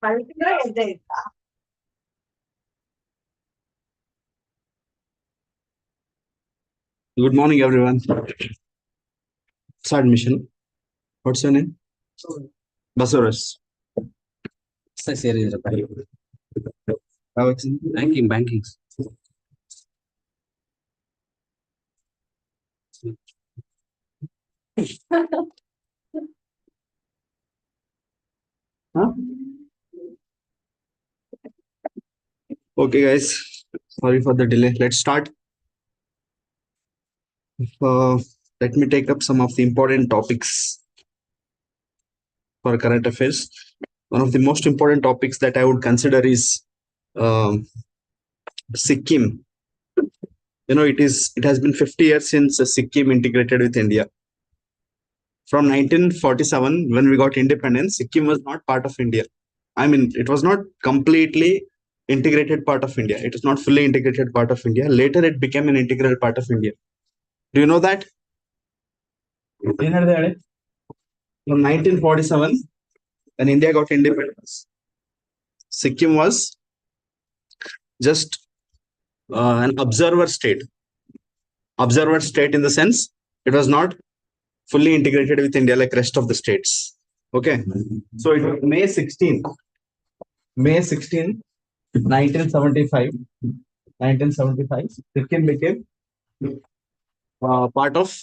Good morning, everyone. Admission. What's your name? Basaras. Banking. Huh? Okay, guys. Sorry for the delay. Let's start. Uh, Let me take up some of the important topics for current affairs. One of the most important topics that I would consider is Sikkim. It has been 50 years since Sikkim integrated with India. From 1947, when we got independence, Sikkim was not part of India. I mean, it was not completely integrated part of India. It is not fully integrated part of India. Later, it became an integral part of India. Do you know that? From 1947, when India got independence, Sikkim was just an observer state. Observer state in the sense it was not fully integrated with India like rest of the states. Okay. So it, May 16, 1975, Sikkim became part of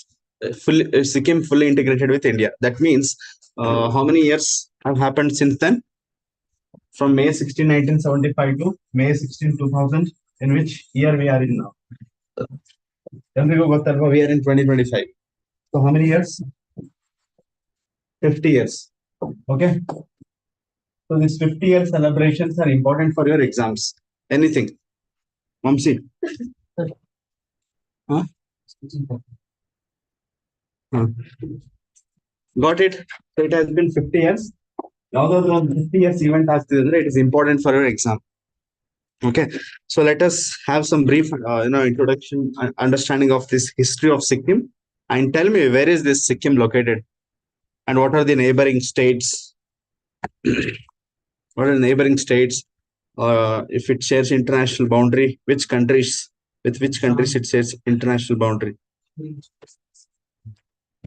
Sikkim fully integrated with India. That means how many years have happened since then? From May 16, 1975 to May 16, 2000, in which year we are in now? We are in 2025. So how many years? 50 years. Okay. So these 50-year celebrations are important for your exams. Anything. Mamsi. Huh? Huh. Got it? So it has been 50 years. Although 50 years event has it is important for your exam. Okay. So let us have some brief introduction understanding of this history of Sikkim. And tell me, where is this Sikkim located? And what are the neighboring states? What are the neighboring states? If it shares international boundary, which countries, with which countries it shares international boundary?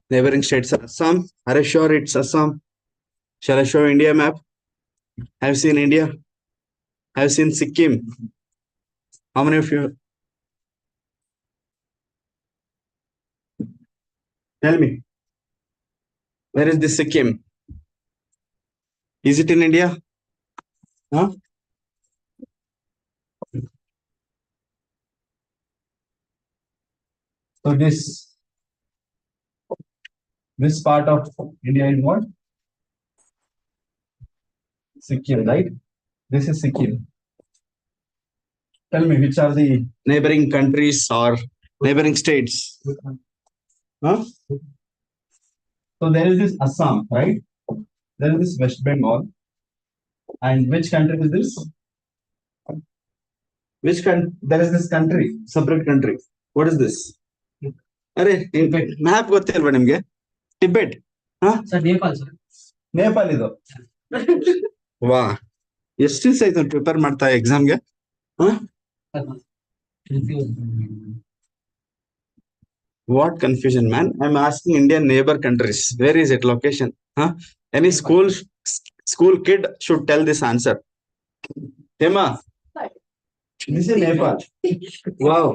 Neighboring states are Assam. Are you sure it's Assam? Shall I show India map? Have you seen India? Have you seen Sikkim? How many of you? Tell me. Where is this Sikkim? Is it in India? Huh? So this part of India is what? Sikkim, right? This is Sikkim. Tell me, which are the neighboring countries or neighboring states? Huh? So there is this Assam, right? There is this West Bengal. And which country is this? Which country? There is this country, separate country. What is this? Are map ಗೊತ್ತಿಲ್ವಾ ನಿಮ್ಗೆ? Tibet. Huh? Sir, Nepal, sir. Nepal ಇದು. ವಾ ಎಷ್ಟು ದಿವಸ ಆಯ್ತು prepare ಮಾಡ್ತಾ ಎಕ್ಸಾಮ್ಗೆ? What confusion, man? I'm asking Indian neighbor countries. Where is it location? Huh? Any school kid should tell this answer. Hema, this is Nepal. Wow.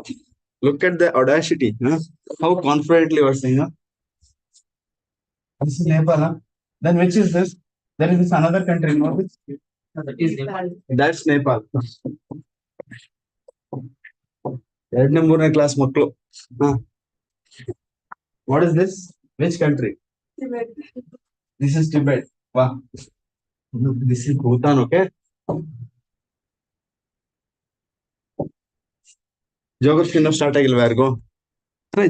Look at the audacity. Huh? How confidently you are saying. Huh? This is Nepal. Huh? Then which is this? There is this another country. No? That is Nepal. That's Nepal. ಎರಡನೇ ಮೂರನೇ class ಮಕ್ಕಳು. What is this? Which country? Tibet. This is Tibet. Wow. This is Bhutan, okay? Geography no start ಆಗಿಲ್ವಾ ಯಾರಿಗೂ?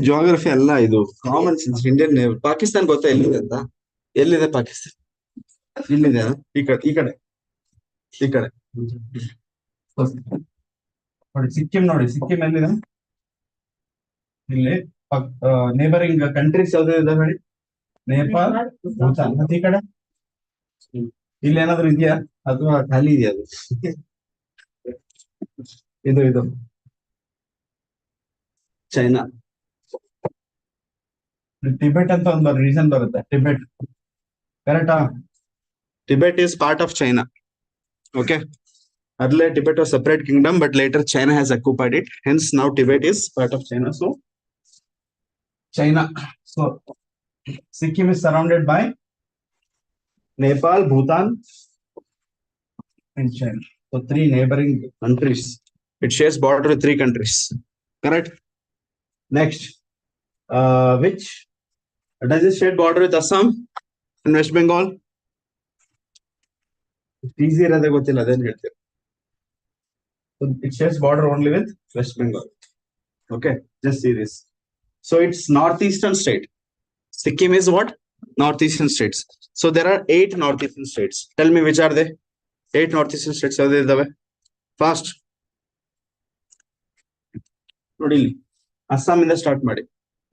Geography ಅಲ್ಲ ಇದು common sense Indian Pakistan ಗೊತ್ತಾ ಎಲ್ಲಿದೆ ಅಂತ? ಎಲ್ಲಿದೆ ಪಾಕಿಸ್ತಾನ? ಇಲ್ಲಿದೆ ಈ ಕಡೆ ನೋಡಿ ಸಿಕ್ಕಿಂ ನೋಡಿ ಸಿಕ್ಕಿಂ ಎಲ್ಲಿದೆ? ಇಲ್ಲಿ ನೇಬರಿಂಗ್ ಕಂಟ್ರೀಸ್ ಯಾವ್ದು ಇದೆ ನೋಡಿ ನೇಪಾಲ್ ಭೂತಾನ್ ಮತ್ತೆ ಈ ಕಡೆ ಇಲ್ಲಿ ಏನಾದ್ರು ಇದೆಯಾ ಅಥವಾ ಖಾಲಿ ಇದೆಯಾ ಅದು? ಇದು ಚೈನಾ. ಟಿಬೆಟ್ ಅಂತ ಒಂದು ರೀಸನ್ ಬರುತ್ತೆ. ಟಿಬೆಟ್ ಕರೆಕ್ಟಾ? Tibet is part of China. Okay. Earlier Tibet was separate kingdom, but later China has occupied it. Hence now Tibet is part of China. So China. So Sikkim is surrounded by Nepal, Bhutan, and China. So three neighboring countries. It shares border with three countries. Correct. Next, which does it share border with Assam and West Bengal? It's easy ಇರೋದೇ ಗೊತ್ತಿಲ್ಲ ಅದೇನು ಹೇಳ್ತೀವಿ. So it shares border only with West Bengal. Okay, just see this. So it's northeastern state. Sikkim is what? Northeastern states. So there are 8 northeastern states. Tell me which are they? 8 northeastern states are there. Fast. ನೋಡಿ ಇಲ್ಲಿ ಅಸ್ಸಾಂ ಇಂದ start ಮಾಡಿ.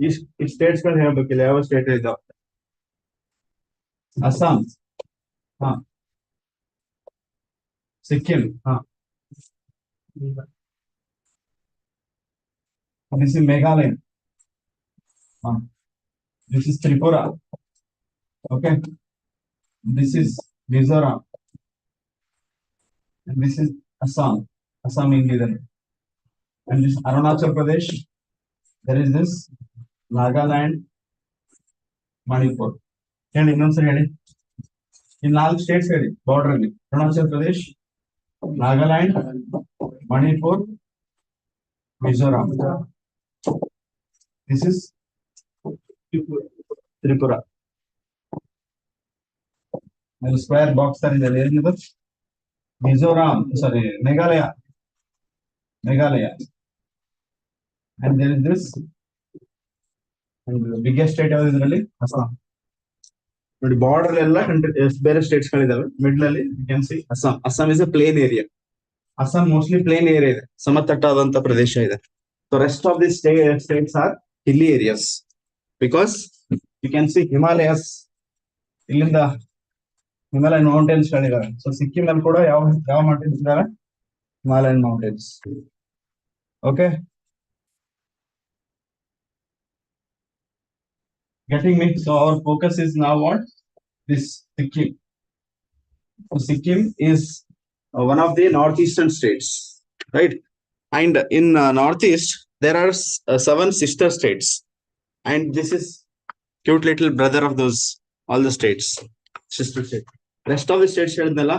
ಈ States ಗಳು ಹೇಳ್ಬೇಕಿಲ್ಲ, ಯಾವ state ಇದಾವ? ಅಸ್ಸಾಂ, ಹಾ. ಸಿಕ್ಕಿಂ, ಹಾ. This is Meghalaya. This is Tripura. Okay. This is Mizoram. And this is Assam. Assam India. And this Arunachal Pradesh. There is this Nagaland, Manipur. And ಇನ್ನೊಂದ್ಸರಿ ಹೇಳಿ. In 4 states ಹೇಳಿ ಬಾರ್ಡರ್ ಅಲ್ಲಿ. Arunachal Pradesh, Nagaland, Manipur, Mizoram. This is Tripura. And square box are in the area. Mizoram, sorry, Meghalaya. And there is this. And the biggest state ಯಾವ್ದು ಇದರಲ್ಲಿ? Assam. ನೋಡಿ border ಎಲ್ಲ ಬೇರೆ States ಗಳಿದಾವೆ. Middle ಅಲ್ಲಿ you can see Assam. Assam is a plain area. Assam mostly plain area ಇದೆ, ಸಮತಟ್ಟಾದಂತ ಪ್ರದೇಶ ಇದೆ. So rest of the states are hilly areas because you can see Himalayas. ಇಲ್ಲಿಂದ ಹಿಮಾಲಯನ್ ಮೌಂಟೇನ್ಸ್ ಗಳಿದಾವೆ. ಸೊ ಸಿಕ್ಕಿಂ ಅಲ್ಲಿ ಕೂಡ ಯಾವ ಮೌಂಟೇನ್ಸ್ ಇದಾವೆ? Himalayan mountains. Okay, getting me? So our focus is now what? This Sikkim. So Sikkim is one of the northeastern states, right? And in northeast there are 7 sister states, and this is cute little brother of those all the states, sister state. Rest of the states ಹೇಳಿದ್ನಲ್ಲ,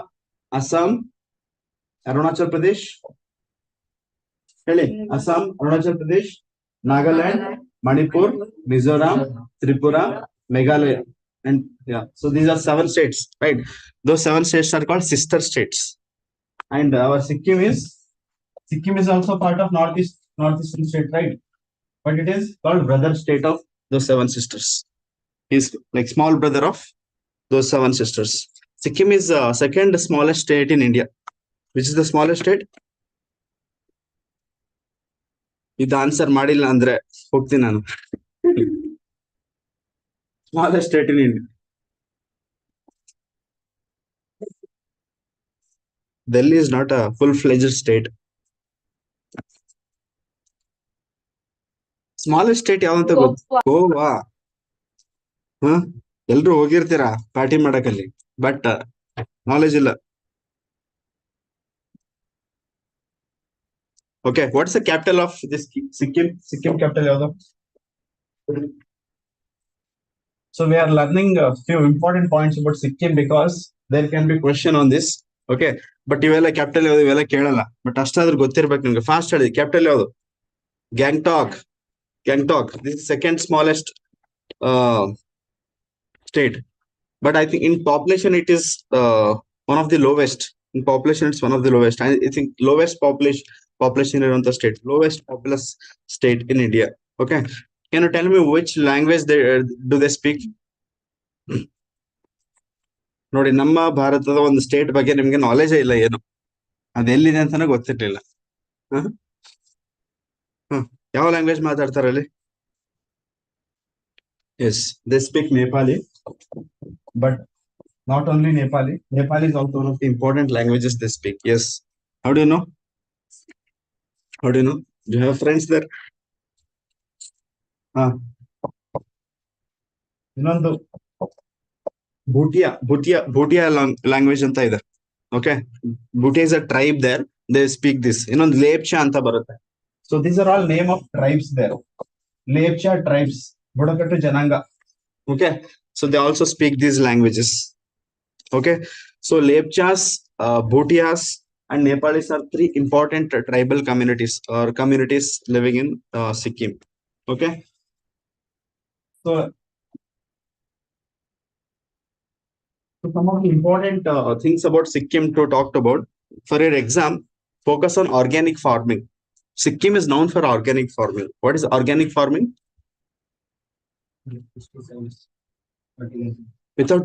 Assam, Arunachal Pradesh, ಹೇಳಿ Assam, Arunachal Pradesh, Nagaland, Manipur, Mizoram, Tripura, Meghalaya, and yeah. So these are 7 states, right? Those 7 states are called sister states. And our Sikkim is also part of northeastern state, right? But it is called brother state of those 7 sisters. He's like small brother of those 7 sisters. Sikkim is second smallest state in India. Which is the smallest state? ಇದು answer ಮಾಡಿಲ್ಲ ಅಂದ್ರೆ ಹೋಗ್ತೀನಿ ನಾನು. Smallest state in India. Delhi is not a full-fledged state. Smallest state ಯಾವಂತ ಗೊತ್ತು? ಗೋವಾ. ಎಲ್ರು ಹೋಗಿರ್ತೀರಾ party ಮಾಡಕಲ್ಲಿ, ಬಟ್ ನಾಲೆಜ್ ಇಲ್ಲ. Okay, what's the capital of this Sikkim? Sikkim capital ಯಾವುದು? So we are learning a few important points about Sikkim because there can be question on this. Okay, but ಇವೆಲ್ಲ capital ಯಾವುದು ಇವೆಲ್ಲ ಕೇಳಲ್ಲ, but ಅಷ್ಟಾದ್ರೂ ಗೊತ್ತಿರ್ಬೇಕು ನಿಮ್ಗೆ. Fast ಹೇಳಿ, capital ಯಾವುದು? Gangtok. This is second smallest state, but I think in population it is one of the lowest. In population it's one of the lowest. I think lowest population in the state, lowest populous state in India. Okay, can you tell me which language do they speak? ನೋಡಿ, ನಮ್ಮ ಭಾರತದ ಒಂದು state ಬಗ್ಗೆ ನಿಮ್ಗೆ knowledge ಇಲ್ಲ, ಏನು ಅದೆಲ್ಲಿದೆ ಅಂತಾನೆ ಗೊತ್ತಿರ್ಲಿಲ್ಲ. ಯಾವ ಲ್ಯಾಂಗ್ವೇಜ್ ಮಾತಾಡ್ತಾರೆ ಅಲ್ಲಿ? Yes, they speak Nepali, but Not only Nepali. Nepali is also one of the important languages they speak. Yes. How do you know? How do you know? Do you have friends there? Ah, ಇನ್ನೊಂದು language ಅಂತ ಇದೆ. Okay. Bhutia is a tribe there. They speak this. ಇನ್ನೊಂದು ಲೇಪ್ಚಾ ಅಂತ ಬರುತ್ತೆ. So these are all name of tribes there. Lepcha tribes. Budakattu Jananga. Okay. So they also speak these languages. Okay. So Lepchas, Bhutias, and Nepalis are three important tribal communities or communities living in Sikkim. Okay. So some of the important things about Sikkim to talk about. For your exam, focus on organic farming. Sikkim is known for organic farming. What is organic farming? Without,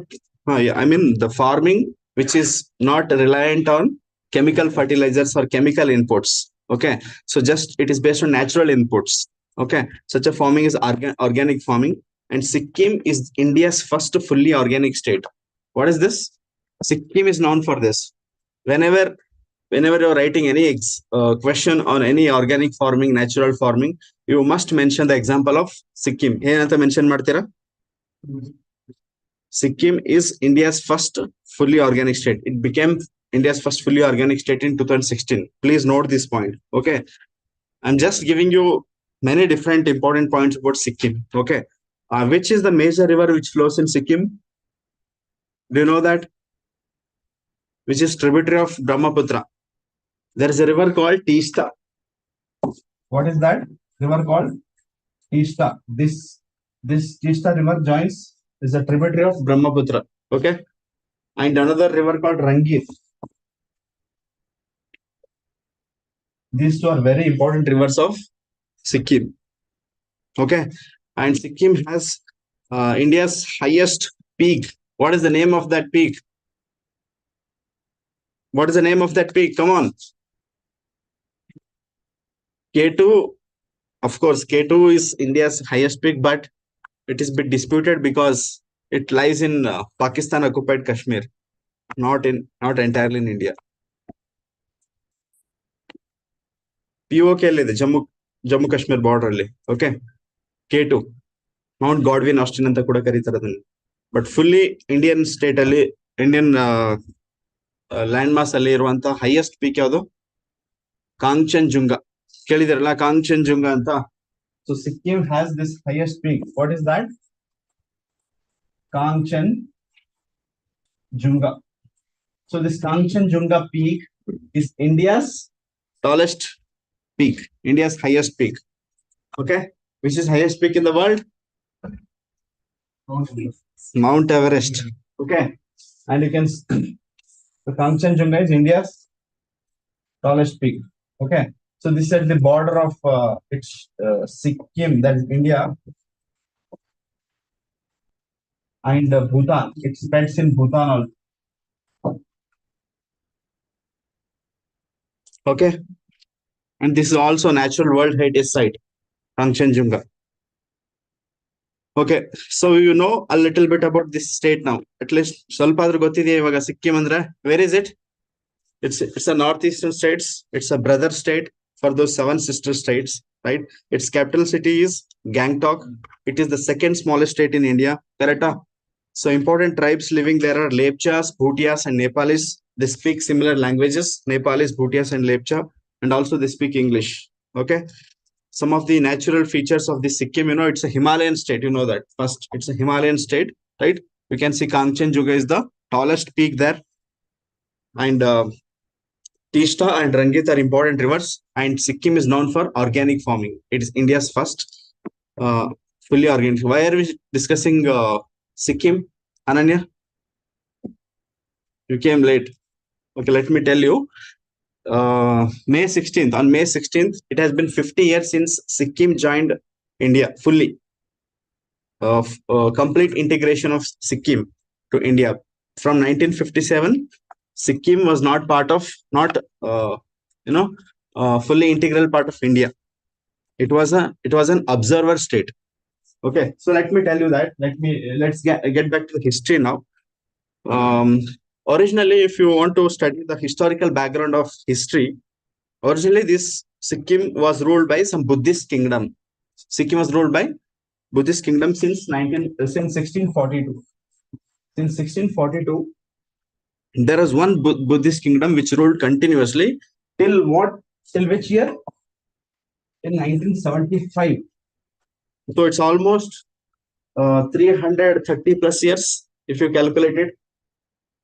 yeah, I mean the farming which is not reliant on chemical fertilizers or chemical inputs. Okay, so just it is based on natural inputs. Okay, such a farming is organic farming, and Sikkim is India's first fully organic state. What is this? Sikkim is known for this. Whenever you're writing any question on any organic farming, natural farming, you must mention the example of Sikkim. ಏನಂತ mention ಮಾಡ್ತೀರಾ? Sikkim is India's first fully organic state. It became India's first fully organic state in 2016. Please note this point. Okay. I'm just giving you many different important points about Sikkim. Okay. Which is the major river which flows in Sikkim? Do you know that? Which is tributary of Brahmaputra. There is a river called Teesta. What is that river called? Teesta. This Teesta river joins is a tributary of Brahmaputra. Okay. And another river called Rangit. These two are very important rivers of Sikkim. Okay. And Sikkim has India's highest peak. What is the name of that peak? What is the name of that peak? Come on. K2. Of course, K2 is India's highest peak, but it is a bit disputed because it lies in Pakistan occupied Kashmir, not entirely in India. POK ಇದೆ Jammu Kashmir border ಅಲ್ಲಿ. Okay, K2 Mount Godwin Austin ಅಂತ ಕೂಡ ಕರೀತಾರೆ ಅದನ್ನ. But fully Indian state ಅಲ್ಲಿ, Indian land mass ಅಲ್ಲಿ ಇರುವಂತ highest peak ಯಾವುದು? ಕಾಂಗ್ಚನ್ ಜುಂಗಾ. ಕೇಳಿದಿರಲ್ಲ ಕಾಂಗ್ಚನ್ ಜುಂಗಾ ಅಂತ. So Sikkim has this highest peak. What is that? Kanchenjunga. So this Kanchenjunga peak is India's tallest peak, India's highest peak. Okay, which is highest peak in the world? Mount Everest. Okay, and you can the Kanchenjunga is India's tallest peak. Okay, so this is at the border of it's Sikkim, that is India, and Bhutan. It spreads in Bhutan also. Okay, and this is also natural world heritage site, Kanchenjunga. Okay, so you know a little bit about this state now. At least ಸ್ವಲ್ಪ ಆದ್ರೂ ಗೊತ್ತಿದೆಯಾ ಇವಾಗ ಸಿಕ್ಕಿಂ ಅಂದ್ರೆ? Where is it? It's a northeastern states. It's a brother state for those 7 sister states, right? Its capital city is Gangtok. It is the second smallest state in India. Correct? So important tribes living there are Lepchas, Bhutias, and Nepalis. They speak similar languages, Nepalis, Bhutias, and Lepcha, and also they speak English. Okay. Some of the natural features of the Sikkim, you know, it's a Himalayan state. You know that. First, it's a Himalayan state, right? You can see Kanchenjunga is the tallest peak there. And Teesta and Rangit are important rivers. And Sikkim is known for organic farming. It is India's first fully organic. Why are we discussing Sikkim, Ananya? You came late. Okay, let me tell you. May 16th, on May 16th, it has been 50 years since Sikkim joined India fully. Complete integration of Sikkim to India. From 1957, Sikkim was not part of, fully integral part of India. It was an observer state. Okay, so let me tell you that. Let's get back to the history now. Um, Originally, if you want to study the historical background of history, originally this Sikkim was ruled by some Buddhist kingdom. Sikkim was ruled by Buddhist kingdom since 1642. Since 1642, there was one Buddhist kingdom which ruled continuously till what? Till which year? In 1975. So it's almost 330 plus years if you calculate it.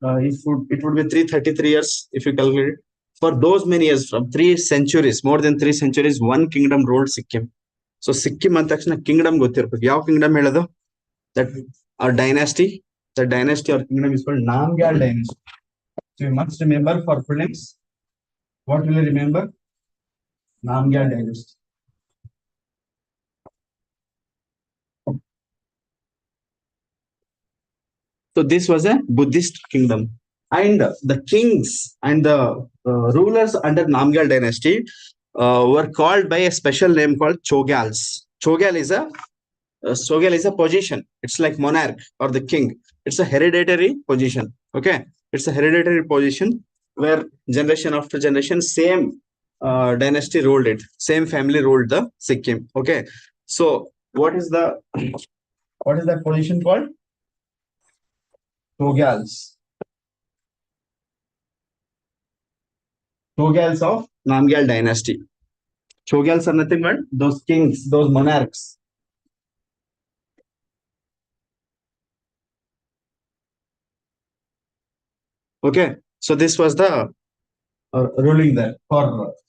It would be 333 years if you calculate it. For those many years, from 3 centuries, more than 3 centuries, one kingdom ruled Sikkim. So Sikkim ಅಂದ ತಕ್ಷಣ kingdom ಗೊತ್ತಿರ್ಬೇಕು. ಯಾವ kingdom ಹೇಳೋದು? That our dynasty, the dynasty or kingdom is called Namgyal dynasty. So you must remember for prelims. What will you remember? Namgyal dynasty. So this was a Buddhist kingdom, and the kings and the rulers under Namgyal dynasty were called by a special name called Chogyals. Chogyal is a position. It's like monarch or the king. It's a hereditary position. Okay, it's a hereditary position where generation after generation, same dynasty ruled it. Same family ruled the Sikkim. Okay, so what is that position called? Chogyals. Chogyals of Namgyal dynasty. Chogyals are nothing but those kings, those monarchs. Okay, so this was the ruling there for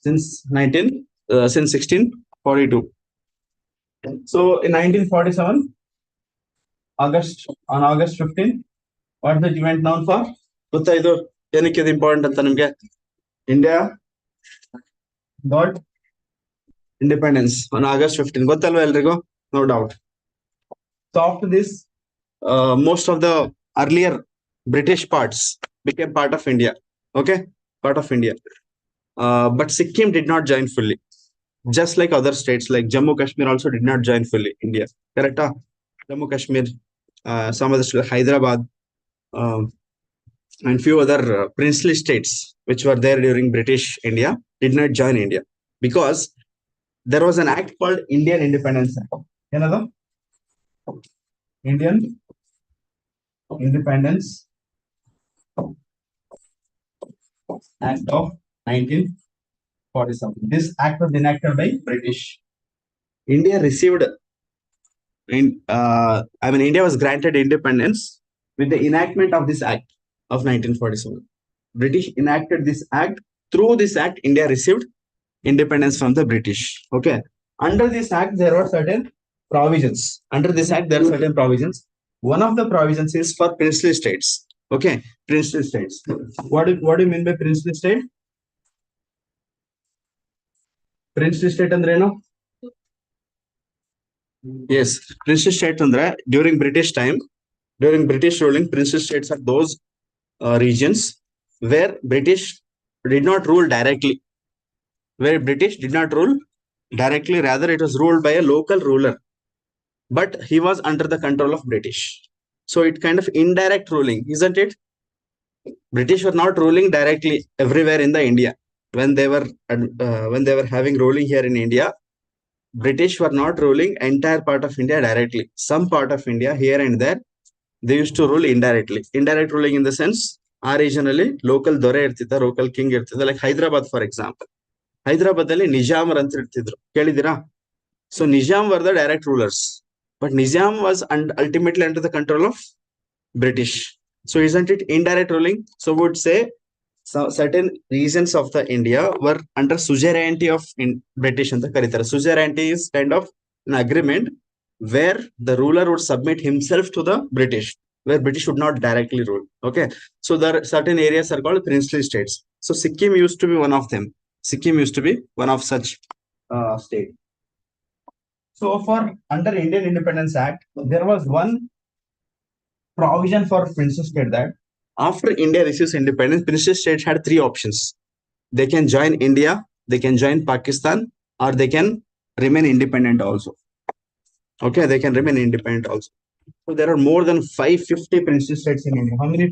since 1642. So in 1947, on August 15, what the event known for? ಗೊತ್ತಾ ಇದು ಏನಕ್ಕೆ ಇದು important ಅಂತ ನಿಮ್ಗೆ? India got independence on August 15. ಗೊತ್ತಲ್ವಾ ಎಲ್ರಿಗೂ? No doubt. So after this, most of the earlier British parts became part of India. Okay, part of India. But Sikkim did not join fully. Just like other states, like Jammu Kashmir also did not join fully India. Correct? Jammu Kashmir, some other states, Hyderabad, and few other princely states which were there during British India did not join India because there was an act called Indian Independence Act. Another Indian Independence Act of 1947. This act was enacted by British. India received, India was granted independence with the enactment of this act of 1947. British enacted this act. Through this act, India received independence from the British. Okay. Under this act, there were certain provisions. Under this act, there are certain provisions. One of the provisions is for princely states. Okay, princely states. What do you mean by princely state? Princely state andreno? Yes, princely state andre during British time, during British ruling, princely states are those regions where British did not rule directly. Where British did not rule directly, rather it was ruled by a local ruler, but he was under the control of British. So it kind of indirect ruling, isn't it? British were not ruling directly everywhere in the India. When they were having ruling here in India, British were not ruling entire part of India directly. Some part of India here and there, they used to rule indirectly. Indirect ruling in the sense, regionally local dore irtida, local king irtida, like Hyderabad for example. Hyderabad ಅಲ್ಲಿ ನಿಜಾಮರ್ ಅಂತ ಇರ್ತಿದ್ರು, ಕೇಳಿದಿರಾ? So Nizam were the direct rulers, but Nizam was ultimately under the control of British. So isn't it indirect ruling? So we would say certain regions of the India were under suzerainty of British ಅಂತ ಕರೀತಾರೆ. Suzerainty is kind of an agreement where the ruler would submit himself to the British, where British would not directly rule. Okay, so there are certain areas are called princely states. So Sikkim used to be one of them. Sikkim used to be one of such state. So for under Indian Independence Act, there was one provision for princely state that after India receives independence, princely states had three options. They can join India, they can join Pakistan, or they can remain independent also. Okay, they can remain independent also. So there are more than 550 princely states in India. How many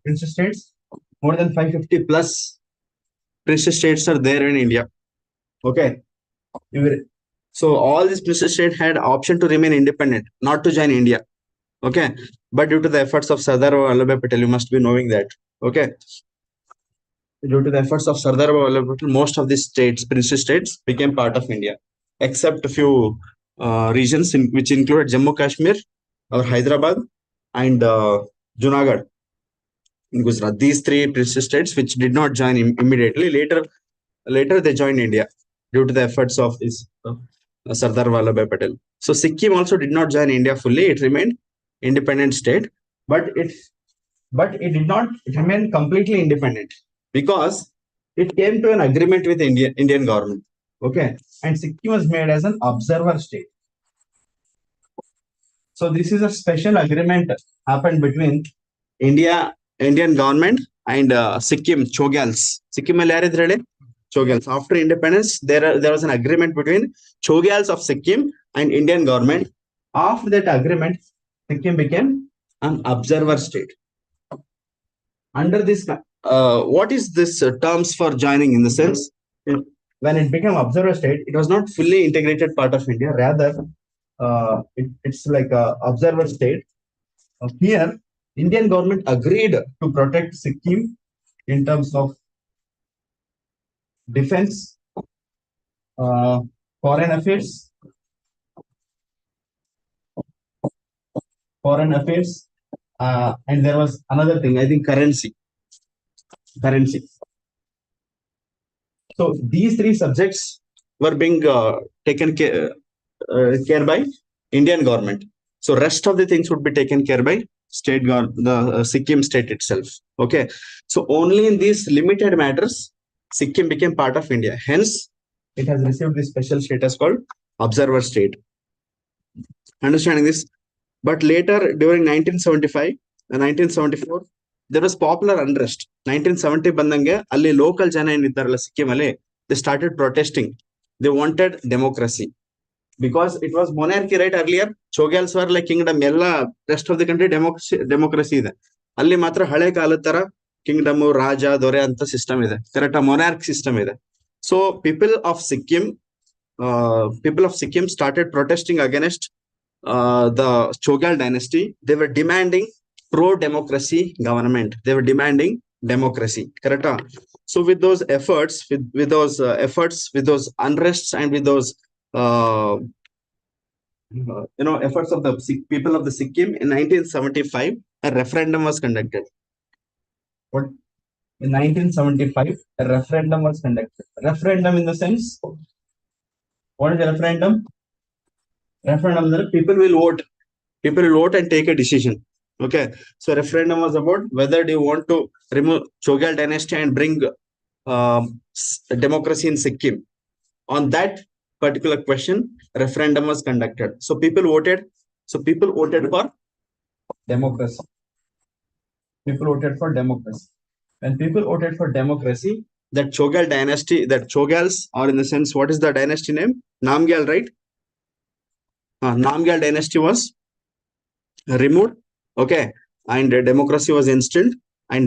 princely states? More than 550 plus princely states are there in India. Okay. So all these princely states had option to remain independent, not to join India. Okay. But due to the efforts of Sardar Vallabhbhai Patel, you must be knowing that. Okay. Due to the efforts of Sardar Vallabhbhai Patel, most of these states, princely states, became part of India, except a few regions which included Jammu Kashmir or Hyderabad and Junagadh in Gujarat. These three princely states which did not join immediately. Later they joined India due to the efforts of Sardar Vallabhbhai Patel. So Sikkim also did not join India fully. It remained independent state, but it did not remain completely independent because it came to an agreement with Indian government. Okay, and Sikkim was made as an observer state. So this is a special agreement happened between Indian government and Sikkim Chogyals. Sikkim Chogyals. After independence, there was an agreement between Chogyals of Sikkim and Indian government. After that agreement, Sikkim became an observer state. Under this, what is this terms for joining in the sense? When it became observer state, it was not fully integrated part of India. Rather, it's like a observer state. Here, Indian government agreed to protect Sikkim in terms of defense, uh, foreign affairs, and there was another thing. I think currency. So these three subjects were being taken care by Indian government. So rest of the things would be taken care by the Sikkim state itself. Okay. So only in these limited matters, Sikkim became part of India. Hence, it has received this special status called observer state. Understanding this, but later during 1975 and 1974, there was popular unrest. 1970 ಬಂದಂಗೆ ಅಲ್ಲಿ local ಜನ ಏನಿದ್ದಾರಲ್ಲ ಸಿಕ್ಕಿಂ ಅಲ್ಲಿ, they started protesting. They wanted democracy because it was monarchy right earlier. Chogyals were like kingdom. ಎಲ್ಲ rest of the country democracy ಇದೆ. ಅಲ್ಲಿ ಮಾತ್ರ ಹಳೆ ಕಾಲದ ತರ ಕಿಂಗ್ಡಮ್ ರಾಜ ದೊರೆ ಅಂತ ಸಿಸ್ಟಮ್ ಇದೆ. ಕರೆಕ್ಟ್ ಮೊನಾರ್ಕ್ ಸಿಸ್ಟಮ್ ಇದೆ. So people of Sikkim started protesting against the Chogyal dynasty. They were demanding pro-democracy government. They were demanding democracy. Correct? So with those efforts, with those unrests, and with those efforts of the people of the Sikkim, in 1975, a referendum was conducted. What? In 1975, a referendum was conducted. Referendum in the sense, what is a referendum? Referendum, people will vote and take a decision. Okay, so referendum was about whether do you want to remove Chogyal dynasty and bring democracy in Sikkim. On that particular question, referendum was conducted. So people voted for democracy. When people voted for democracy, that Chogyal dynasty, that Chogyals, or in the sense, what is the dynasty name? Namgyal, right? Namgyal dynasty was removed. Okay, and democracy was installed, and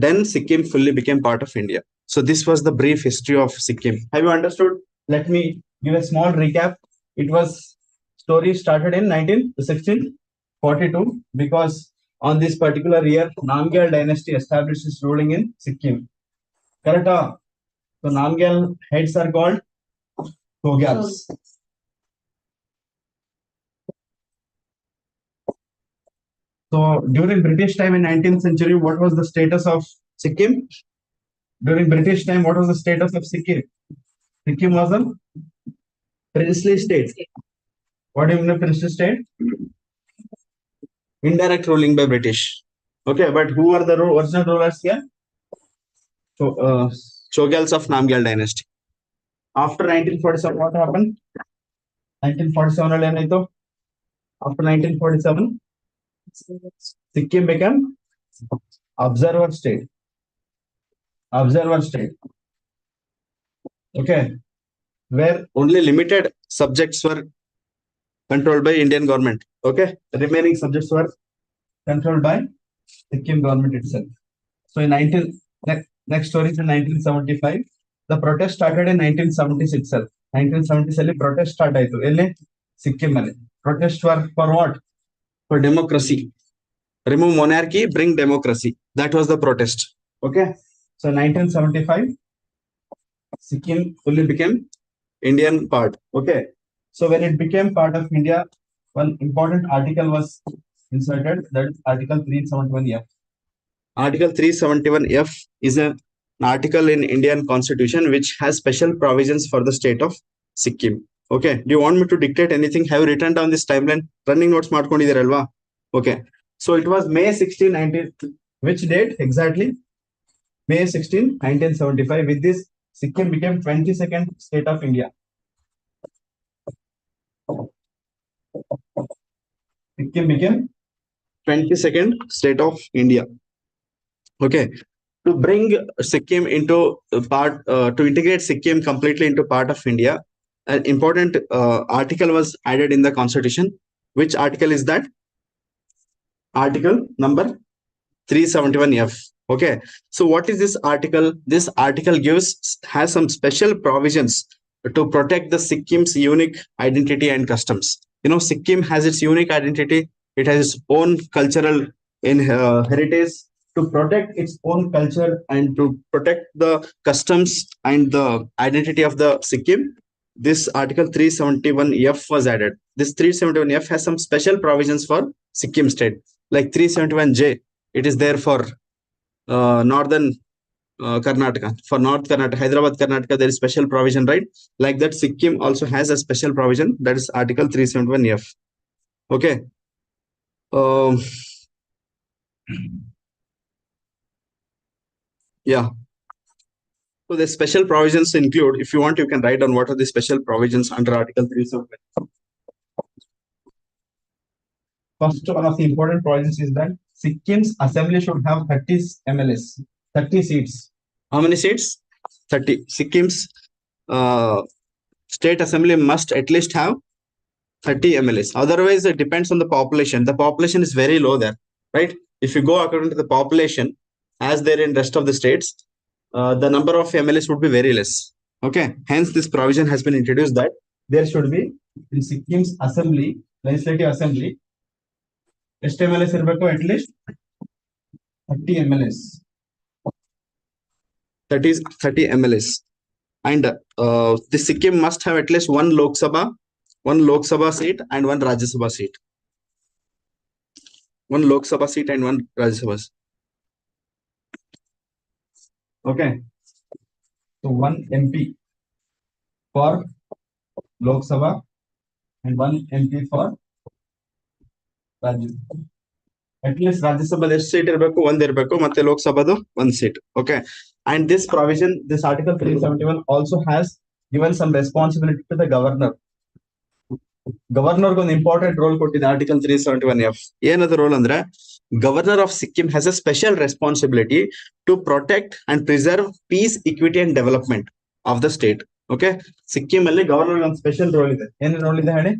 then Sikkim fully became part of India. So this was the brief history of Sikkim. Have you understood? Let me give a small recap. It was story started in 1642 because on this particular year, Namgyal dynasty established its ruling in Sikkim. Correct? So Namgyal heads are called Chogyals. So during British time in 19th century, what was the status of Sikkim? During British time, what was the status of Sikkim? Sikkim was a princely state. What do you mean a princely state? Indirect ruling by British. Okay, but who are the original rulers here? So, Chogyals of Namgyal dynasty. After 1947, what happened? 1947 after 1947, Sikkim became observer state. Okay, where only limited subjects were controlled by Indian government. Okay, the remaining subjects were controlled by Sikkim government itself. So in 19 next story is in 1975. The protest started in 1976 itself. 1976 protest start ಆಯ್ತು ಎಲ್ಲಿ ಸಿಕ್ಕಿಂ ಅಲ್ಲಿ. Protest for what? For democracy. Remove monarchy, bring democracy. That was the protest. Okay. So 1975, Sikkim fully became Indian part. Okay. So when it became part of India, one important article was inserted, that is Article 371F. Article 371F is an article in Indian Constitution which has special provisions for the state of Sikkim. Okay. Do you want me to dictate anything? Have you written down this timeline? Running notes ಮಾಡ್ಕೊಂಡಿದ್ದೀರಲ್ವಾ? Okay. So it was May 16, 19. Which date exactly? May 16, 1975. With this, Sikkim became 22nd state of India. Sikkim became 22nd state of India. Okay. To bring Sikkim into to integrate Sikkim completely into part of India, an important article was added in the constitution. Which article is that? Article number 371F. Okay. So what is this article? This article has some special provisions to protect the Sikkim's unique identity and customs. You know, Sikkim has its unique identity. It has its own cultural heritage. To protect its own culture and to protect the customs and the identity of the Sikkim, this Article 371F was added. This 371F has some special provisions for Sikkim state. Like 371J, it is there for northern Karnataka. For North Karnataka, Hyderabad, Karnataka, there is special provision, right? Like that, Sikkim also has a special provision, that is Article 371F. Okay. Yeah. So the special provisions include, if you want, you can write down what are the special provisions under Article 371. First, one of the important provisions is that Sikkim's assembly should have 30 MLAs, 30 seats. How many seats? 30. Sikkim's state assembly must at least have 30 MLAs. Otherwise, it depends on the population. The population is very low there, right? If you go according to the population, as there in rest of the states, the number of MLAs would be very less. Okay. Hence, this provision has been introduced that there should be in Sikkim's assembly, legislative assembly, ಎಷ್ಟು MLAs ಇರಬೇಕು? At least 30 MLAs. That is 30 MLAs. And the Sikkim must have at least one Lok Sabha seat and one Rajya Sabha seat. One Lok Sabha seat and one Rajya Sabha. Okay. So one MP for Lok Sabha and one MP for Rajya. At least Rajya Sabha seat irbeku, one irbeku, matte Lok Sabhadu one seat. Okay. And this provision, this Article 371 also has given some responsibility to the governor. Governor ಗೊಂದು important role ಕೊಟ್ಟಿದೆ Article 371F. ಏನದು roll ಅಂದ್ರೆ, Governor of Sikkim has a special responsibility to protect and preserve peace, equity and development of the state. Okay. Sikkim ಅಲ್ಲಿ governor ಒಂದು special roll ಇದೆ. ಏನು roll ಇದೆ ಹೇಳಿ?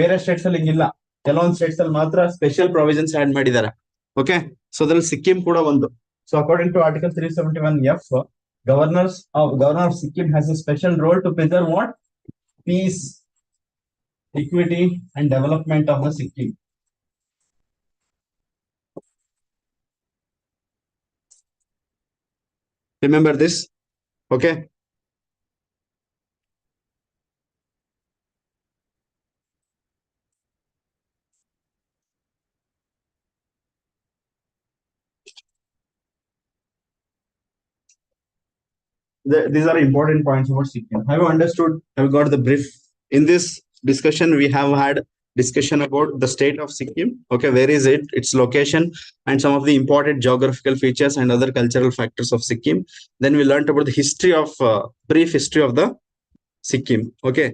ಬೇರೆ ಸ್ಟೇಟ್ಸ್ ಅಲ್ಲಿ ಹಿಂಗಿಲ್ಲ. ಕೆಲವೊಂದು ಸ್ಟೇಟ್ಸ್ ಅಲ್ಲಿ ಮಾತ್ರ ಸ್ಪೆಷಲ್ ಪ್ರೊವಿಷನ್ಸ್ ಆಡ್ ಮಾಡಿದ್ದಾರೆ. ಓಕೆ. ಸೊ ಅದ್ರಲ್ಲಿ ಸಿಕ್ಕಿಂ ಕೂಡ ಒಂದು. So according to Article 371F, Governor of Sikkim has a special role to preserve what? Peace, equity and development of the Sikkim. Remember this. Okay. These are important points about Sikkim. Have you understood? Have you got the brief? In this discussion, we have had discussion about the state of Sikkim. Okay, where is it? Its location and some of the important geographical features and other cultural factors of Sikkim. Then we learned about the history of brief history of the Sikkim. Okay.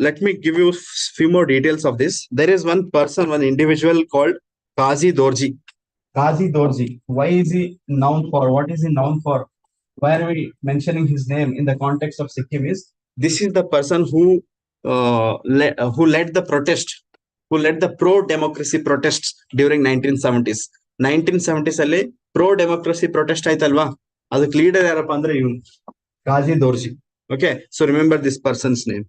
Let me give you few more details of this. There is one person, one individual called Kazi Dorji. Kazi Dorji. Why is he known for? What is he known for? Why are we mentioning his name in the context of Sikkim is, this is the person who who led the protest, who led the pro-democracy protests during 1970s. 1970s ಅಲ್ಲಿ pro democracy protest ಆಯ್ತಲ್ವಾ, ಅದಕ್ಕೆ leader ಯಾರಪ್ಪ ಅಂದ್ರೆ ಇವನು ಕಾಜಿ Dorji. Okay, so remember this person's name.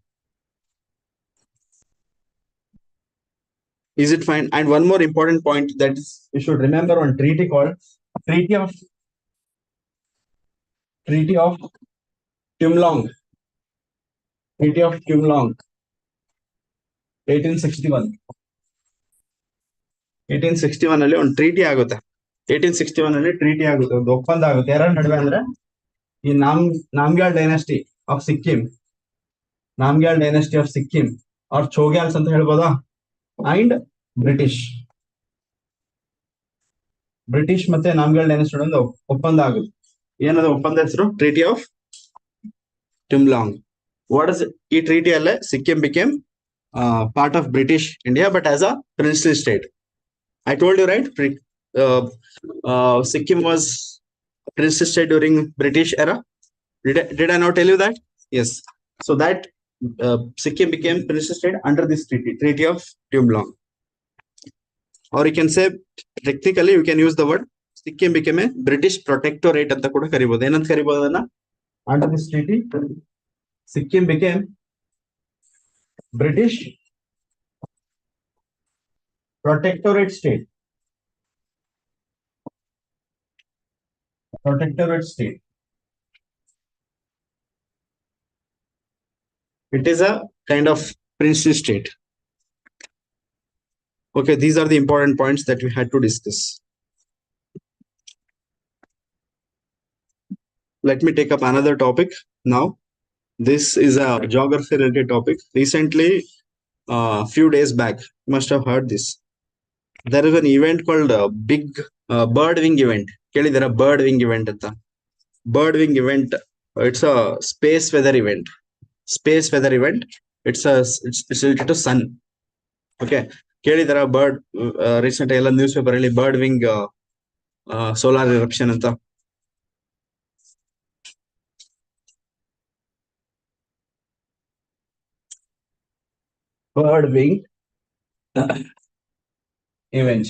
Is it fine? And one more important point that is, you should remember one treaty called Treaty of Tumlong. Treaty of Tumlong, 1861. 1861 ಅಲ್ಲಿ ಒಂದು treaty ಆಗುತ್ತೆ. 1861 ಅಲ್ಲಿ treaty ಆಗುತ್ತೆ, ಒಂದು ಒಪ್ಪಂದ ಆಗುತ್ತೆ. ಯಾರ ನಡುವೆ ಅಂದ್ರೆ ಈ Namgyal dynasty of Sikkim, Namgyal dynasty of Sikkim are Chogyals ಅಂತ ಹೇಳ್ಬೋದಾ, ಅಂಡ್ ಬ್ರಿಟಿಷ್ ಮತ್ತೆ ನಾಮ್ಗ್ಯಾಲ್ ಡೈನಾಸ್ಟಿ ಒಂದು ಒಪ್ಪಂದ ಆಗುತ್ತೆ. ಏನದು ಒಪ್ಪಂದ ಹೆಸರು? Treaty of Tumlong. What is ಈ ಟ್ರೀಟಿ ಅಲ್ಲೇ Sikkim became part of British India, but as a princely state. I told you, right? Sikkim was a princely state during British era. Did I not tell you that? Yes. So that Sikkim became princely state under this Treaty of Tumlong. Or you can say, technically, you can use the word Sikkim became a British protectorate ಅಂತ ಕೂಡ ಕರಿಬಹುದು. ಏನಂತ ಕರಿಬಹುದು ಅದನ್ನ? Under this treaty, Sikkim became British protectorate state. Protectorate state. It is a kind of princely state. Okay, these are the important points that we had to discuss. Let me take up another topic now. This is a geography related topic. Recently, few days back, you must have heard this. There is an event called big bird wing event. There a bird wing event at the bird wing event. It's a space weather event. It's related to sun. Okay, there a bird recent newspaper ಅಲ್ಲಿ bird wing solar eruption ಅಂತ. Bird wing event.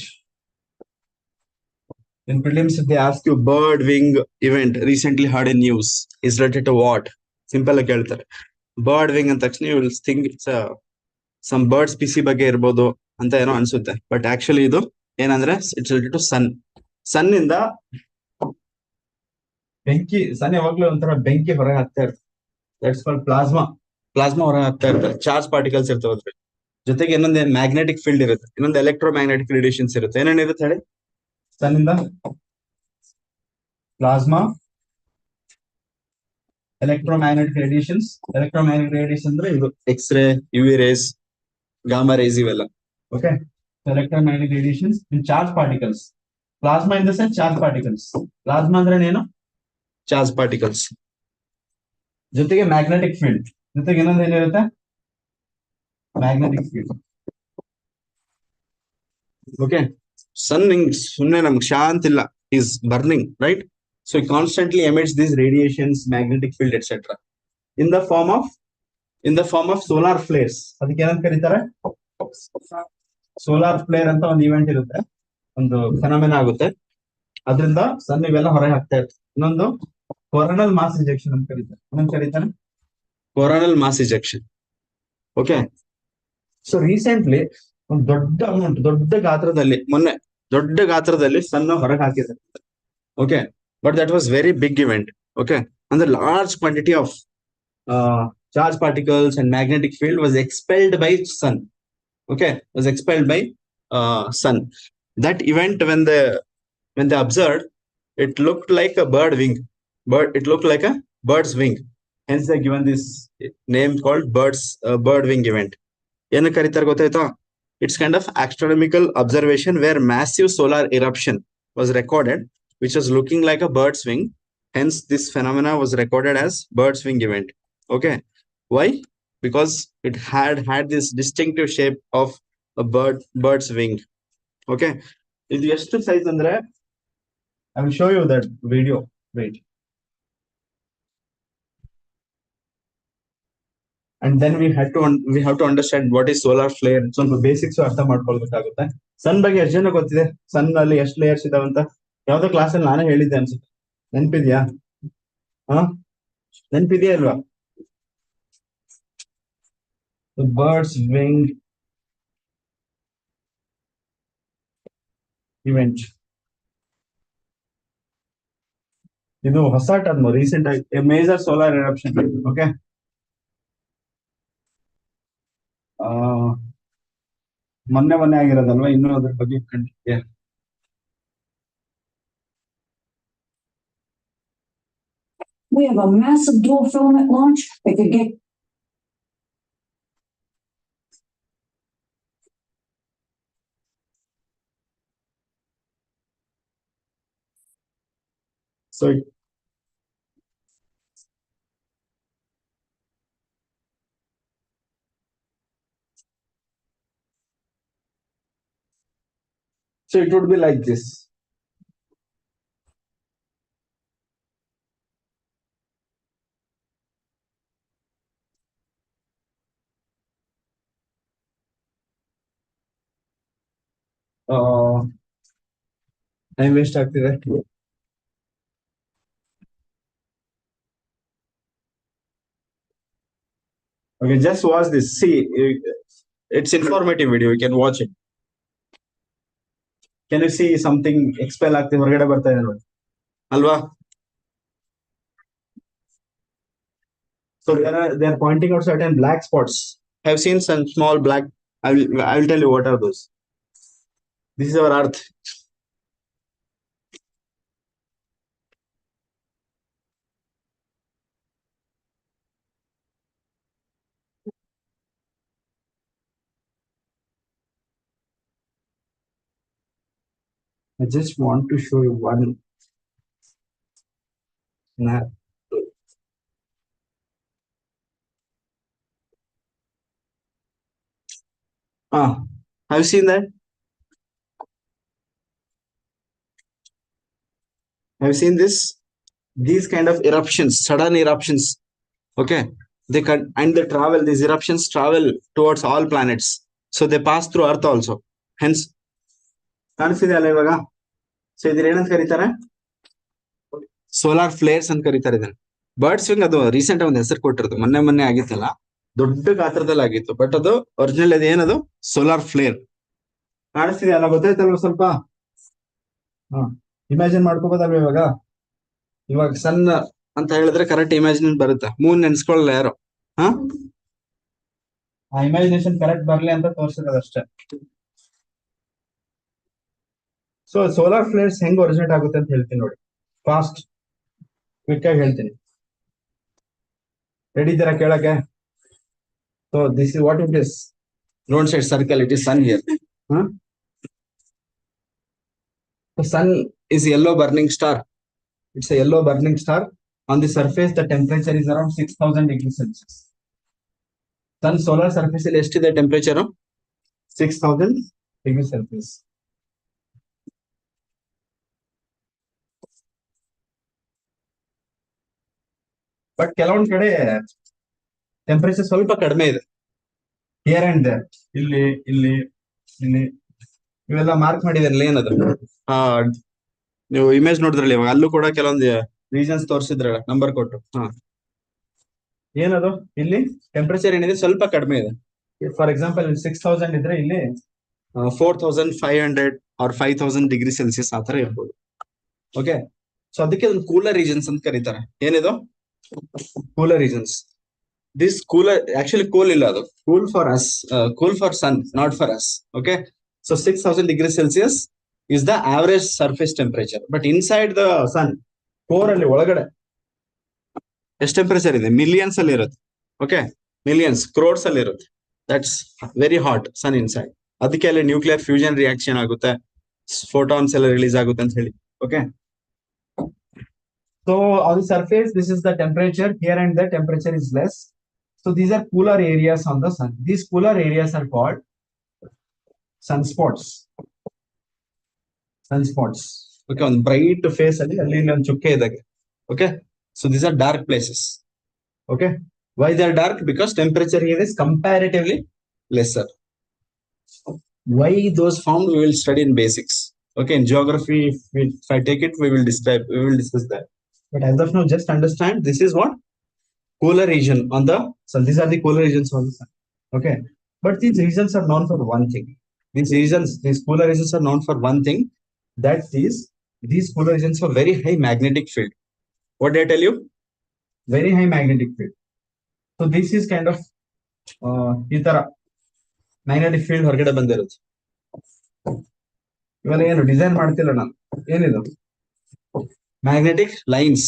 In prelims, if they ask you bird wing event recently heard in news is related to what? Simple ಆಗಿ ಹೇಳ್ತಾರೆ. Bird wing ಅಂತ ತಕ್ಷಣ you will think it's some bird species ಬಗ್ಗೆ ಇರ್ಬೋದು ಅಂತ ಏನೋ ಅನ್ಸುತ್ತೆ. But actually ಇದು ಏನಂದ್ರೆ it's related to sun. Sun ಇಂದ ಬೆಂಕಿ, sun ಯಾವಾಗ್ಲೂ ಒಂಥರ ಬೆಂಕಿ ಹೊರಗೆ ಹಾಕ್ತಾ ಇರ್ತದೆ. That's called plasma. Plasma ಹೊರಗೆ ಹಾಕ್ತಾ ಇರ್ತದೆ. ಚಾರ್ಜ್ ಪಾರ್ಟಿಕಲ್ಸ್ ಇರ್ತವೆ ಅದ್ರ ಜೊತೆಗೆ ಇನ್ನೊಂದು ಮ್ಯಾಗ್ನೆಟಿಕ್ ಫೀಲ್ಡ್ ಇರುತ್ತೆ, ಇನ್ನೊಂದು ಎಲೆಕ್ಟ್ರೋಮ್ಯಾಗ್ನೆಟಿಕ್ ರೇಡಿಯೇಷನ್ಸ್ ಇರುತ್ತೆ. ಏನೇನಿರುತ್ತೆ ಹೇಳಿ? ಸನ್ ಇಂದ plasma, electromagnetic radiations. Electromagnetic radiation ಅಂದ್ರೆ ಇದು X ray, UV rays, gamma rays ಇವೆಲ್ಲ. Okay, electromagnetic radiations and charge particles. Plasma in the sense charge particles. Plasma ಅಂದ್ರೆ ಏನು? ಚಾರ್ಜ್ ಪಾರ್ಟಿಕಲ್ಸ್ ಜೊತೆಗೆ ಮ್ಯಾಗ್ನೆಟಿಕ್ ಫೀಲ್ಡ್, ಜೊತೆಗೆ ಇನ್ನೊಂದು ಏನಿರುತ್ತೆ? Magnetic field. ಓಕೆ, sun ಸುಮ್ಮನೆ ನಮ್ಗೆ ಶಾಂತ ಇಲ್ಲ, is burning, right? So it constantly emits these radiations, magnetic field, etc. in the form of solar flares. ಅದಕ್ಕೆ ಏನಂತ ಕರೀತಾರೆ? ಸೋಲಾರ್ ಫ್ಲೇರ್ ಅಂತ ಒಂದು ಇವೆಂಟ್ ಇರುತ್ತೆ, ಒಂದು ಫೆನೋಮೆನಾ ಆಗುತ್ತೆ. ಅದರಿಂದ ಸನ್ ಇವೆಲ್ಲ ಹೊರಗೆ ಹಾಕ್ತಾ ಇರ್ತದೆ. ಇನ್ನೊಂದು ಕೊರೋನಲ್ ಮಾಸ್ ಇಂಜೆಕ್ಷನ್ ಅಂತ ಕರೀತಾರೆ. ಏನಂತ ಕರೀತಾರೆ? Coronal mass injection. Okay, so recently ಒಂದು ದೊಡ್ಡ ಅಮೌಂಟ್, ಮೊನ್ನೆ ದೊಡ್ಡ ಗಾತ್ರದಲ್ಲಿ ಸನ್ನ ಹೊರಗೆ ಹಾಕಿದ್ದಾರೆ. Okay, but that was very big event. Okay, ಅಂದ್ರೆ large quantity of charge particles and magnetic field was expelled by sun. Okay, was expelled by sun. That event, when they observed, it looked like a bird wing. It looked like a bird's wing. Hence they given this name called bird wing event. ಏನು ಕರೀತಾರೆ ಗೊತ್ತಾಯ್ತಾ? It's kind of astronomical observation where massive solar eruption was recorded, which was looking like a bird's wing. Hence, this phenomena was recorded as bird's wing event. Okay, why? Because it had this distinctive shape of a bird's wing. Okay, ಇದು ಎಷ್ಟು size ಅಂದ್ರೆ I will show you that video. Wait. and then we have to understand what is solar flare. ಸ್ವಲ್ಪ basics ಅರ್ಥ ಮಾಡ್ಕೊಳ್ಬೇಕಾಗುತ್ತೆ. ಸನ್ ಬಗ್ಗೆ ಎಷ್ಟು ಜನ ಗೊತ್ತಿದೆ? ಸನ್ ಅಲ್ಲಿ ಎಷ್ಟು ಲೇಯರ್ಸ್ ಇದಾವಂತ ಯಾವ್ದೋ ಕ್ಲಾಸ್ ಅಲ್ಲಿ ನಾನೇ ಹೇಳಿದ್ದೆ ಅನ್ಸುತ್ತೆ. ನೆನ್ಪಿದ್ಯಾ? ನೆನ್ಪಿದ್ಯಾ ಇಲ್ವಾ? ಬರ್ಡ್ಸ್ ವಿಂಗ್ ಇವೆಂಟ್, ಇದು ಹೊಸ ಟರ್ಮ್, ರೀಸೆಂಟ್ ಆಗಿ ಮೇಜರ್ ಸೋಲಾರ್ ಎರಪ್ಷನ್. ಓಕೆ, ಮೊನ್ನೆ ಆಗಿರೋದಲ್ವಾ, ಇನ್ನೂ ಅದ್ರ ಬಗ್ಗೆ ಕಂಡಿದ್ದೆ. We have a massive dual filament launch that could get So it would be like this. Time waste ಆಗ್ತಿದೆ. Okay, just watch this. See, it's informative video. You can watch it. Can you see something expel ಆಗ್ತಿದೆ, ಹೊರಗಡೆ ಬರ್ತಾ ಇದೆ ನೋಡಿ ಅಲ್ವಾ? So they are pointing out certain black spots. I have seen some small black. I will tell you what are those. This is our Earth. I just want to show you one snap. Have you seen that? Have you seen this? These kind of eruptions, sudden eruptions. Okay, and they travel. These eruptions travel towards all planets, so they pass through Earth also. Hence, ಕಾಣಿಸ್ತಿದೆ ಅಲ್ಲ ಇವಾಗ? So ಇದ್ರ ಏನಂತ ಕರೀತಾರೆ? Solar flares ಅಂತ ಕರೀತಾರೆ ಇದನ್ನ. Birds wing ಅದು ರೀಸೆಂಟ್ ಒಂದು ಹೆಸರು ಕೊಟ್ಟಿರೋದು, ಮೊನ್ನೆ ಆಗಿತ್ತಲ್ಲ, ದೊಡ್ಡ ಗಾತ್ರದಲ್ಲಿ ಆಗಿತ್ತು. ಬಟ್ ಅದು ಒರಿಜಿನಲ್ ಅದು ಏನದು? Solar flare. ಕಾಣಿಸ್ತಿದೆ ಅಲ್ಲ? ಗೊತ್ತಾಯ್ತಲ್ವ ಸ್ವಲ್ಪ? ಇಮ್ಯಾಜಿನ್ ಮಾಡ್ಕೋಬೋದಲ್ವ ಇವಾಗ? ಇವಾಗ ಸನ್ ಅಂತ ಹೇಳಿದ್ರೆ ಕರೆಕ್ಟ್ ಇಮ್ಯಾಜಿನ್ ಬರುತ್ತೆ. ಮೂನ್ ನೆನ್ಸ್ಕೊಳ್ಳಲ್ಲ ಯಾರು. ಆ ಇಮ್ಯಾಜಿನೇಷನ್ ಕರೆಕ್ಟ್ ಬರ್ಲಿ ಅಂತ ತೋರಿಸಿರೋದಷ್ಟೇ. ಸೊ ಸೋಲಾರ್ ಫ್ಲೇರ್ಸ್ ಹೆಂಗ್ ಒರಿಜಿನೇಟ್ ಆಗುತ್ತೆ ಅಂತ ಹೇಳ್ತೀನಿ ನೋಡಿ. ಫಾಸ್ಟ್ ಕ್ವಿಕ್ ಆಗಿ ಹೇಳ್ತೀನಿ. ರೆಡಿ ಇದ್ದೀರಾ ಕೇಳಕ್ಕೆ? So this is what it is. Don't set circle, it is sun here. The sun is yellow burning star. It's a yellow burning star. On the surface, the temperature is around 6000 degrees Celsius. Sun solar surface is the temperature of 6000 degrees Celsius. But ಕೆಲವೊಂದ್ ಕಡೆ temperature ಸ್ವಲ್ಪ ಕಡಿಮೆ ಇದೆ. Here and there, ಇಲ್ಲಿ ಇಲ್ಲಿ ಇಲ್ಲಿ ಇವೆಲ್ಲ mark ಮಾಡಿದಾರಲ್ಲ, ಏನದು? ನೀವು ಇಮೇಜ್ ನೋಡಿದ್ರಲ್ಲ ಇವಾಗ, ಅಲ್ಲೂ ಕೂಡ ಕೆಲವೊಂದು ರೀಸನ್ಸ್ ತೋರಿಸಿದ್ರಲ್ಲ ನಂಬರ್ ಕೊಟ್ಟು. ಏನದು? ಇಲ್ಲಿ ಟೆಂಪರೇಚರ್ ಏನಿದೆ ಸ್ವಲ್ಪ ಕಡಿಮೆ ಇದೆ. ಫಾರ್ ಎಕ್ಸಾಂಪಲ್ 6000 ಇದ್ರೆ ಇಲ್ಲಿ 4500 ಆರ್ 5000 ಡಿಗ್ರಿ ಸೆಲ್ಸಿಯಸ್ ಆತರ ಇರ್ಬೋದು. ಓಕೆ, ಸೊ ಅದಕ್ಕೆ ಒಂದು ಕೂಲರ್ ರೀಜನ್ಸ್ ಅಂತ ಕರೀತಾರೆ. ಏನಿದು? Cooler regions. This cooler actually cool ಇಲ್ಲ, ಅದು cool for us, cool for sun, not for us. Okay, so 6000 degrees Celsius is the average surface temperature. But inside the sun, core ಅಲ್ಲಿ ಒಳಗಡೆ ಎಷ್ಟು temperature ಇದೆ? Millions ಅಲ್ಲಿ ಇರುತ್ತೆ. Okay, millions, crores ಅಲ್ಲಿ ಇರುತ್ತೆ. That's very hot sun inside. ಅದಕ್ಕೆ ಅಲ್ಲಿ ನ್ಯೂಕ್ಲಿಯರ್ ಫ್ಯೂಷನ್ ರಿಯಾಕ್ಷನ್ ಆಗುತ್ತೆ, ಫೋಟಾನ್ಸ್ ಎಲ್ಲ ರಿಲೀಸ್ ಆಗುತ್ತೆ ಅಂತ ಹೇಳಿ. Okay, so on the surface this is the temperature. Here and there temperature is less. So these are cooler areas on the sun. These cooler areas are called sunspots. Sunspots. Okay, on bright face ಅಲ್ಲಿ ಇಲ್ಲಿ ಒಂದು ಚುಕ್ಕೆ ಇದಾಗೆ. Okay, so these are dark places. Okay, Why they are dark? Because temperature here is comparatively lesser. Why those formed we will study in basics. Okay, in geography, if I take it, we will discuss that. But as of now, just understand this is what cooler region on the sun. These are the cooler regions on the sun. Okay, but these regions are known for one thing. These cooler regions are known for one thing. That is, these cooler regions have very high magnetic field. What did I tell you? Very high magnetic field. So this is kind of ಈ ತರ magnetic field ಹೊರಗಡೆ ಬಂದಿರುತ್ತೆ. ಇವಾಗ ಏನು design ಮಾಡ್ತಿಲ್ಲ ನಾನು, ಏನಿದು magnetic lines.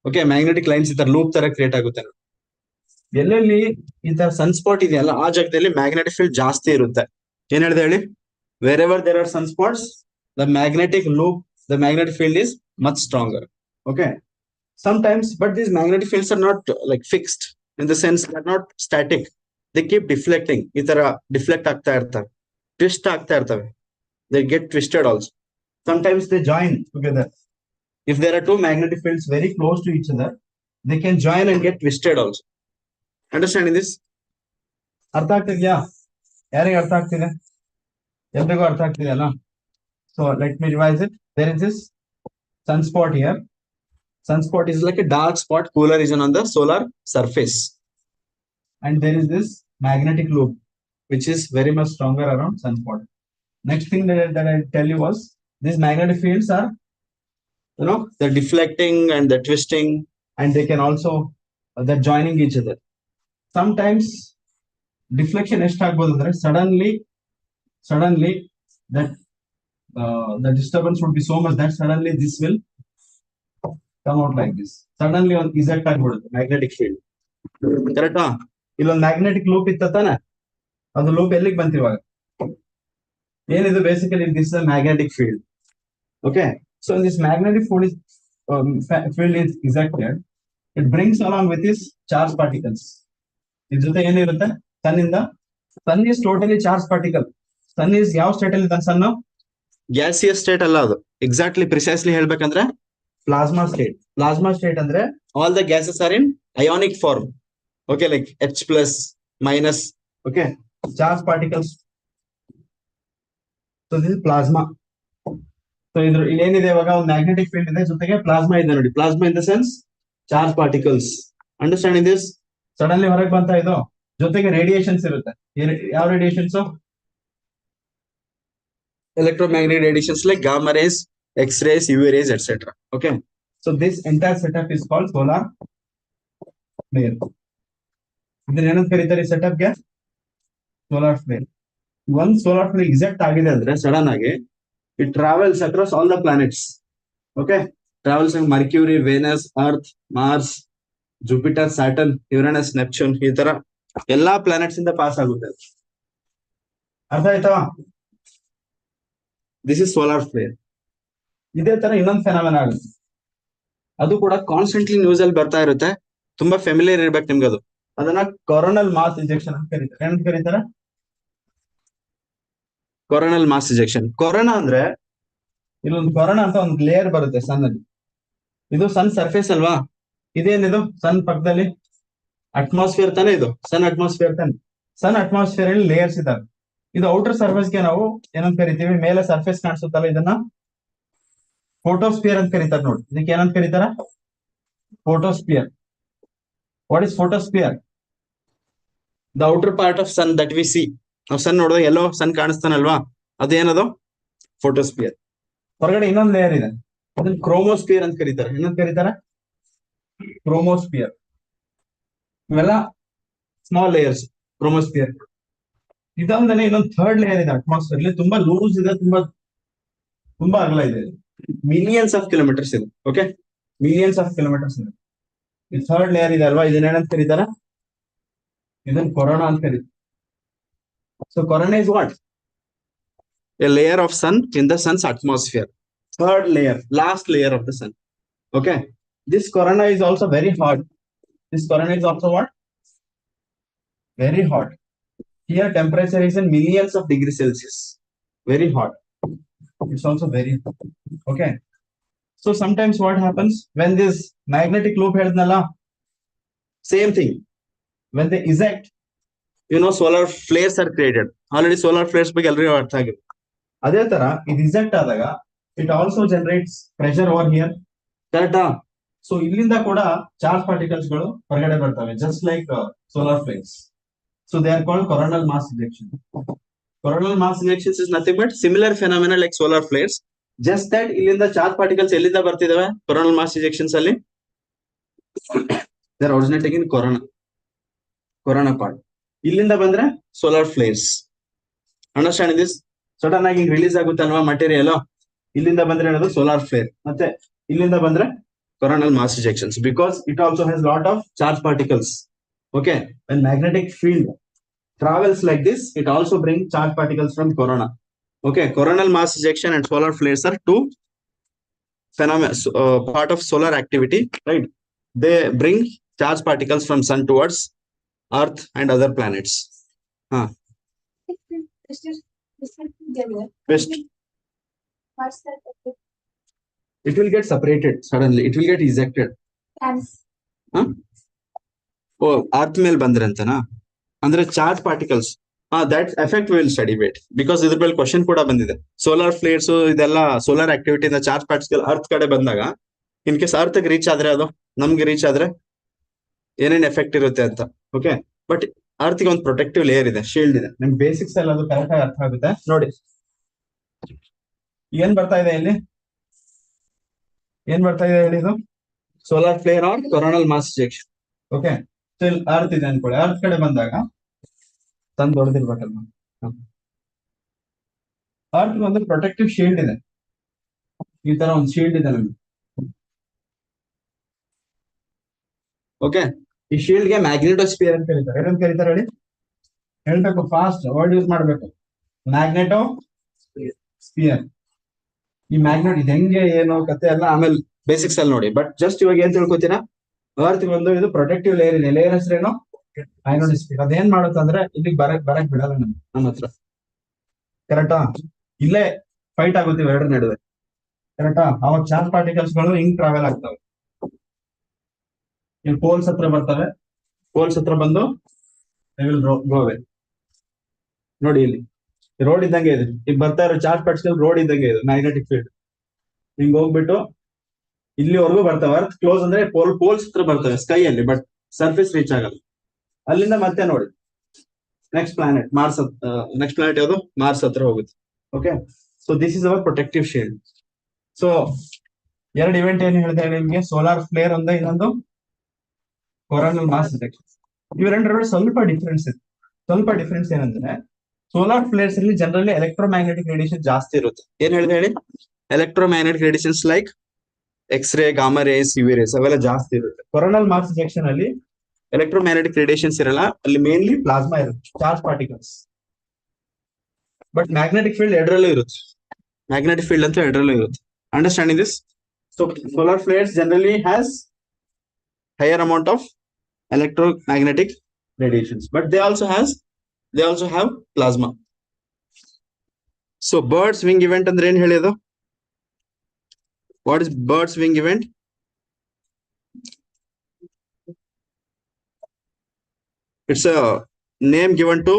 Okay, magnetic lines ಈ ತರ ಲೂಪ್ ತರ ಕ್ರಿಯೇಟ್ ಆಗುತ್ತೆ. ಎಲ್ಲೆಲ್ಲಿ ಈ ತರ ಸನ್ ಸ್ಪಾಟ್ ಇದೆಯಲ್ಲ ಆ ಜಾಗದಲ್ಲಿ ಮ್ಯಾಗ್ನೆಟಿಕ್ ಫೀಲ್ಡ್ ಜಾಸ್ತಿ ಇರುತ್ತೆ. ಏನ್ ಹೇಳಿದೆ ಹೇಳಿ? Wherever there are sun spots, the magnetic loop, the magnetic field is much stronger. Okay, sometimes, but these magnetic fields are not like fixed, in the sense they are not static. They keep deflecting. ಈ ತರ deflect ಆಗ್ತಾ ಇರ್ತಾರೆ, twist ಆಗ್ತಾ ಇರ್ತವೆ. They get twisted also. Sometimes they join together. If there are two magnetic fields very close to each other, they can join and get twisted also. Understanding this? ಅರ್ಥ ಆಗ್ತಿದ್ಯಾ? ಯಾರಿಗೆ ಅರ್ಥ ಆಗ್ತಿದೆ? ಎಲ್ರಿಗೂ ಅರ್ಥ ಆಗ್ತಿದೆಯಲ್ಲ? So let me revise it. There is this sunspot here. Sunspot is like a dark spot, cooler region on the solar surface. And there is this magnetic loop, which is very much stronger around sunspot. Next thing that I tell you was, these magnetic fields are, they're deflecting and they're twisting, and they can also, they're joining each other. Sometimes deflection ಎಷ್ಟಾಗಬಹುದು ಅಂದ್ರೆ suddenly that the disturbance would be so much that suddenly this will come out like this. Suddenly on eject ಆಗ್ಬಿಡುತ್ತೆ magnetic field. ಕರೆಕ್ಟಾ? ಇಲ್ಲೊಂದು magnetic loop ಇತ್ತ ತಾನೆ, ಅದು loop ಎಲ್ಲಿಗೆ ಬಂತಿರುವಾಗ ಏನಿದು? Basically this is magnetic field. Okay, so this magnetic field is ejected. It brings along with this charge particles. ಇದ್ರ ಜೊತೆ ಏನಿರುತ್ತೆ? Sun is totally charged particle. Sun is ಯಾವ ಸ್ಟೇಟ್ ಅಲ್ಲಿ ಇದ್ದಾನೆ? ಸನ್ ಗ್ಯಾಸಿಯಸ್ ಸ್ಟೇಟ್ ಅಲ್ಲ, ಅದು ಎಕ್ಸಾಕ್ಟ್ಲಿ ಪ್ರಿಸೈಸ್ಲಿ ಹೇಳ್ಬೇಕಂದ್ರೆ plasma state. Plasma state ಅಂದ್ರೆ all the gases are in ionic form. Okay, like H plus minus. Okay, charge particles. So this plasma. So ಇದ್ರ ಇಲ್ಲೇನಿದೆ ಇವಾಗ? ಒಂದು ಮ್ಯಾಗ್ನೆಟಿಕ್ ಫೀಲ್ಡ್ ಇದೆ, ಜೊತೆಗೆ ಪ್ಲಾಸ್ಮಾ ಇದೆ ನೋಡಿ. Plasma in the sense charge particles. Understanding this? Suddenly ಹೊರಗೆ ಬಂತ ಇದು. ಜೊತೆಗೆ ರೇಡಿಯೇಷನ್ಸ್ ಇರುತ್ತೆ. ಯಾವ radiations? electromagnetic radiations like gamma rays, X-rays, UV rays, etc. Okay, so this entire setup is called solar flare. ಇದನ್ನ ಏನಂತ ಕರೀತಾರೆ ಸೆಟಪ್ ಗೆ? Solar flare. ಒಂದ್ ಸೋಲಾರ್ ಫ್ಲೇರ್ ಎಕ್ಸಾಕ್ಟ್ ಆಗಿದೆ ಅಂದ್ರೆ ಸಡನ್ ಆಗಿ it travels across all the planets. Okay, travels Mercury, Venus, Earth, Mars, Jupiter, Saturn, Uranus, Neptune, ಈ ತರ ಎಲ್ಲಾ ಪ್ಲಾನೆಟ್ಸ್ ಇಂದ ಪಾಸ್ ಆಗುತ್ತೆ. ಅರ್ಥ ಆಯ್ತಾ? This is solar flare. ಇದೇ ತರ ಇನ್ನೊಂದು ಫೆನಾಮೆನಾ ಆಗುತ್ತೆ, ಅದು ಕೂಡ ಕಾನ್ಸ್ಟೆಂಟ್ಲಿ ನ್ಯೂಸ್ ಅಲ್ಲಿ ಬರ್ತಾ ಇರುತ್ತೆ. ತುಂಬಾ ಫೆಮಿಲಿಯರ್ ಇರ್ಬೇಕು ನಿಮ್ಗೆ ಅದು. ಅದನ್ನ ಕೊರೋನಲ್ ಮಾಸ್ ಇಂಜೆಕ್ಷನ್ ಅಂತ ಕರೀತಾರೆ. ಏನಂತ ಕರೀತಾರೆ? Coronal mass injection. ಕೊರೋನಾ ಅಂದ್ರೆ ಇಲ್ಲೊಂದು ಕೊರೋನಾ ಅಂತ ಒಂದು ಲೇಯರ್ ಬರುತ್ತೆ ಸನ್ ಅಲ್ಲಿ. ಇದು ಸನ್ ಸರ್ಫೇಸ್ ಅಲ್ವಾ? ಇದೇನಿದು? ಸನ್ ಪಕ್ಕದಲ್ಲಿ ಅಟ್ಮಾಸ್ಫಿಯರ್ ತಾನೆ, ಇದು ಸನ್ ಅಟ್ಮಾಸ್ಫಿಯರ್ ತಾನೆ. ಸನ್ ಅಟ್ಮಾಸ್ಫಿಯರ್ ಅಲ್ಲಿ ಲೇಯರ್ಸ್ ಇದಾವೆ. ಇದು ಔಟರ್ ಸರ್ಫೇಸ್ಗೆ ನಾವು ಏನಂತ ಕರಿತೀವಿ? ಮೇಲೆ ಸರ್ಫೇಸ್ ಕಾಣಿಸುತ್ತಲ್ಲ, ಇದನ್ನ ಫೋಟೋಸ್ಪಿಯರ್ ಅಂತ ಕರೀತಾರೆ ನೋಡಿ. ಇದಕ್ಕೆ ಏನಂತ ಕರೀತಾರ? Photosphere. What is photosphere? The outer part of sun that we see. ನಾವು ಸನ್ ನೋಡೋದು ಎಲ್ಲೋ ಸನ್ ಕಾಣಿಸ್ತಾನಲ್ವಾ, ಅದೇನದು? ಫೋಟೋಸ್ಪಿಯರ್. ಹೊರಗಡೆ ಇನ್ನೊಂದು ಲೇಯರ್ ಇದೆ, ಅದನ್ನ ಕ್ರೋಮೋಸ್ಪಿಯರ್ ಅಂತ ಕರೀತಾರೆ. ಏನಂತ ಕರೀತಾರೆ? ಕ್ರೋಮೋಸ್ಪಿಯರ್. ಇವೆಲ್ಲ ಸ್ಮಾಲ್ ಲೇಯರ್ಸ್, ಕ್ರೋಮೋಸ್ಪಿಯರ್. ಇದೊಂದನೆ ಇನ್ನೊಂದು ಥರ್ಡ್ ಲೇಯರ್ ಇದೆ ಅಟ್ಮಾಸ್ಫಿಯರ್ ಅಲ್ಲಿ. ತುಂಬಾ ಲೂಸ್ ಇದೆ, ತುಂಬಾ ಅಗಲ ಇದೆ. ಮಿಲಿಯನ್ಸ್ ಆಫ್ ಕಿಲೋಮೀಟರ್ಸ್ ಇದೆ. ಓಕೆ, ಮಿಲಿಯನ್ಸ್ ಆಫ್ ಕಿಲೋಮೀಟರ್ಸ್ ಇದೆ. ಈ ಥರ್ಡ್ ಲೇಯರ್ ಇದೆ ಅಲ್ವಾ, ಇದನ್ನೇನಂತ ಕರೀತಾರ? ಇದನ್ನ ಕೊರೋನಾ ಅಂತ ಕರೀತಾರೆ. So corona is what? A layer of sun in the sun's atmosphere. Third layer, last layer of the sun. Okay, this corona is also very hot. This corona is also what? Very hot. Here temperature is in millions of degrees Celsius. Very hot. It's also very hot. Okay. So sometimes what happens when this magnetic loop ಹೇಳಿದ್ನಲ್ಲ, same thing. when they eject, solar flares are created. Already solar flares ಬಗ್ಗೆ ಎಲ್ಲರಿಗೂ ಅರ್ಥ ಆಗಿದೆ. ಅದೇ ತರ ಇದು eject ಆದಾಗ it also generates pressure over here. ಕರೆಕ್ಟಾ? ಸೊ ಇಲ್ಲಿಂದ ಕೂಡ ಚಾರ್ಜ್ ಪಾರ್ಟಿಕಲ್ಸ್ ಗಳು ಹೊರಗಡೆ ಬರ್ತವೆ, just like solar flares. So they are called coronal mass ejection. Coronal mass ejections is nothing but similar phenomena like solar flares. Just that ಇಲ್ಲಿಂದ charge particles ಎಲ್ಲಿಂದ ಬರ್ತಿದಾವೆ coronal mass ಇಜೆಕ್ಷನ್ಸ್ ಅಲ್ಲಿ? They are originating in corona part. ಇಲ್ಲಿಂದ ಬಂದ್ರೆ solar flares. Understand this? Sudden ಆಗಿ release ಆಗುತ್ತೆ ಅಲ್ವಾ material, ಇಲ್ಲಿಂದ ಬಂದ್ರೆ ಏನದು ಸೋಲಾರ್ ಫ್ಲೇರ್, ಮತ್ತೆ ಇಲ್ಲಿಂದ ಬಂದ್ರೆ coronal mass ejections, because it also has lot of charge particles. Okay, when magnetic field travels like this, it also brings charge particles from corona. Okay, coronal mass ejection and solar flares are two phenomena, part of solar activity, right? They bring charge particles from sun towards earth and other planets. Best. It will get separated suddenly, it will get ejected. Oh, earth ಮೇಲೆ ಬಂದ್ರೆ ಅಂತನಾ? ಅಂದ್ರೆ charge particles, that effect will study wait, because ಇದ್ರ ಮೇಲೆ question ಕೂಡ ಬಂದಿದೆ. Solar flares ಇದೆಲ್ಲ solar ಆಕ್ಟಿವಿಟಿಯಿಂದ ಚಾರ್ಜ್ ಪಾರ್ಟಿಕಲ್ ಅರ್ತ್ ಕಡೆ ಬಂದಾಗ, ಇನ್ ಕೇಸ್ ಅರ್ತ್ ರೀಚ್ ಆದ್ರೆ, ಅದು ನಮ್ಗೆ ರೀಚ್ ಆದ್ರೆ ಏನೇನ್ ಎಫೆಕ್ಟ್ ಇರುತ್ತೆ ಅಂತ. ಓಕೆ, ಬಟ್ ಅರ್ತ್ಗೆ ಒಂದು ಪ್ರೊಟೆಕ್ಟಿವ್ ಲೇಯರ್ ಇದೆ, ಶೀಲ್ಡ್ ಇದೆ. ನಿಮ್ಗೆ ಬೇಸಿಕ್ಸ್ ಎಲ್ಲ ಅದು ಕರೆಕ್ಟ್ ಆಗಿ ಅರ್ಥ ಆಗುತ್ತೆ ನೋಡಿ. ಏನ್ ಬರ್ತಾ ಇದೆ ಇಲ್ಲಿ? ಏನ್ ಬರ್ತಾ ಇದೆ ಹೇಳಿ? ಇದು solar flare or coronal mass ejection. Okay, so ಇಲ್ಲಿ ಅರ್ತ್ ಇದೆ ಅನ್ಕೊಳ್ಳಿ. ಅರ್ತ್ ಕಡೆ ಬಂದಾಗ ತಂದು ಹೊಡೆದಿರ್ಬೇಕಲ್ವ, ಅರ್ತ್ ಒಂದು ಪ್ರೊಟೆಕ್ಟಿವ್ ಶೀಲ್ಡ್ ಇದೆ. ಈ ತರ ಒಂದು ಶೀಲ್ಡ್ ಇದೆ ನಮ್ಗೆ. ಓಕೆ, ಈ ಶೀಲ್ಡ್ ಗೆ ಮ್ಯಾಗ್ನೆಟೋಸ್ಫಿಯರ್ ಅಂತ ಕರೀತಾರೆ. ಏನಂತ ಕರೀತಾರೆ ಹೇಳಿ? ಹೇಳ್ಬೇಕು, ಫಾಸ್ಟ್ ವರ್ಡ್ ಯೂಸ್ ಮಾಡ್ಬೇಕು. Magnetosphere. ಈ ಮ್ಯಾಗ್ನೆಟ್ ಇದು ಹೆಂಗೆ ಏನು ಕತೆ ಎಲ್ಲ ಆಮೇಲೆ ಬೇಸಿಕ್ಸ್ ಅಲ್ಲಿ ನೋಡಿ. ಬಟ್ ಜಸ್ಟ್ ಇವಾಗ ಏನ್ ತಿಳ್ಕೊತೀರಾ, ಅರ್ತ್ ಒಂದು ಇದು ಪ್ರೊಟೆಕ್ಟಿವ್ ಲೇಯರ್ ಇದೆ. ಲೇಯರ್ ಹೆಸರೇನು? ಅಯೋನೋಸ್ಫಿಯರ್. ಅದೇನ್ ಮಾಡುತ್ತೆ ಅಂದ್ರೆ ಇಲ್ಲಿಗೆ ಬರಕ್ ಬಿಡಲ್ಲ ನಮ್ಮ ಹತ್ರ. ಕರೆಕ್ಟಾ? ಇಲ್ಲೇ ಫೈಟ್ ಆಗುತ್ತೆ ಎರಡರ ನಡುವೆ. ಕರೆಕ್ಟಾ? ಅವಾಗ ಚಾರ್ಜ್ ಪಾರ್ಟಿಕಲ್ಸ್ ಗಳು ಹಿಂಗ್ ಟ್ರಾವೆಲ್ ಆಗ್ತವೆ. ಇಲ್ಲಿ ಪೋಲ್ಸ್ ಹತ್ರ ಬರ್ತವೆ. ಪೋಲ್ಸ್ ಹತ್ರ ಬಂದು ಗೋವೆ ನೋಡಿ, ಇಲ್ಲಿ ರೋಡ್ ಇದ್ದಂಗೆ ಇದೆ. ಈಗ ಬರ್ತಾ ಇರೋ ಚಾರ್ಜ್ ಪಾರ್ಟಿಕಲ್ ರೋಡ್ ಇದ್ದಂಗೆ ಇದೆ, ಮ್ಯಾಗ್ನೆಟಿಕ್ ಫೀಲ್ಡ್. ಹಿಂಗ್ ಹೋಗ್ಬಿಟ್ಟು ಇಲ್ಲಿವರೆಗೂ ಬರ್ತವೆ. ಅರ್ತ್ ಕ್ಲೋಸ್ ಅಂದ್ರೆ ಪೋಲ್ಸ್ ಹತ್ರ ಬರ್ತವೆ ಸ್ಕೈ ಅಲ್ಲಿ, ಬಟ್ ಸರ್ಫೇಸ್ ರೀಚ್ ಆಗಲ್ಲ. ಅಲ್ಲಿಂದ ಮತ್ತೆ ನೋಡಿ next planet Mars. Next planet ಯಾವುದು? ಮಾರ್ಸ್ ಹತ್ರ ಹೋಗುತ್ತೆ. Okay, so this is our protective shield. So ಎರಡು ಇವೆಂಟ್ ಏನ್ ಹೇಳಿದೆ ನಿಮ್ಗೆ? ಸೋಲಾರ್ ಫ್ಲೇರ್ ಒಂದೇ, ಇನ್ನೊಂದು ಕೊರೋನಲ್ ಮಾಸ್ ಇಜೆಕ್ಷನ್. ಇವೆರಡರ ಸ್ವಲ್ಪ ಡಿಫ್ರೆನ್ಸ್ ಇದೆ. ಸ್ವಲ್ಪ ಡಿಫ್ರೆನ್ಸ್ ಏನಂದ್ರೆ, ಸೋಲಾರ್ ಫ್ಲೇರ್ಸ್ ಅಲ್ಲಿ ಜನರಲಿ ಎಲೆಕ್ಟ್ರೋಮ್ಯಾಗ್ನೆಟಿಕ್ ರೇಡಿಯೇಷನ್ ಜಾಸ್ತಿ ಇರುತ್ತೆ. ಏನ್ ಹೇಳಿದೆ ಹೇಳಿ? Electromagnetic radiations like x ray, gamma rays, UV rays ಅವೆಲ್ಲ ಜಾಸ್ತಿ ಇರುತ್ತೆ. ಕೊರೋನಲ್ ಮಾಸ್ ಇಜೆಕ್ಷನ್ ಅಲ್ಲಿ ಎಲೆಕ್ಟ್ರೋಮ್ಯಾಗ್ನೆಟಿಕ್ ರೇಡಿಯೇಷನ್ಸ್ ಇರಲ್ಲ, ಅಲ್ಲಿ ಮೇನ್ಲಿ ಪ್ಲಾಸ್ಮಾ ಇರುತ್ತೆ, charge particles. But magnetic field ಎರಡರಲ್ಲೂ ಇರುತ್ತೆ. ಮ್ಯಾಗ್ನೆಟಿಕ್ ಫೀಲ್ಡ್ ಅಂತ ಎರಡರಲ್ಲೂ ಇರುತ್ತೆ. Understanding this? So solar flares generally has higher amount of electromagnetic radiations, but they also have plasma. So bird's wing event ಅಂದ್ರೆ ಏನ್ ಹೇಳಿದು? What is bird's wing event? It's a name given to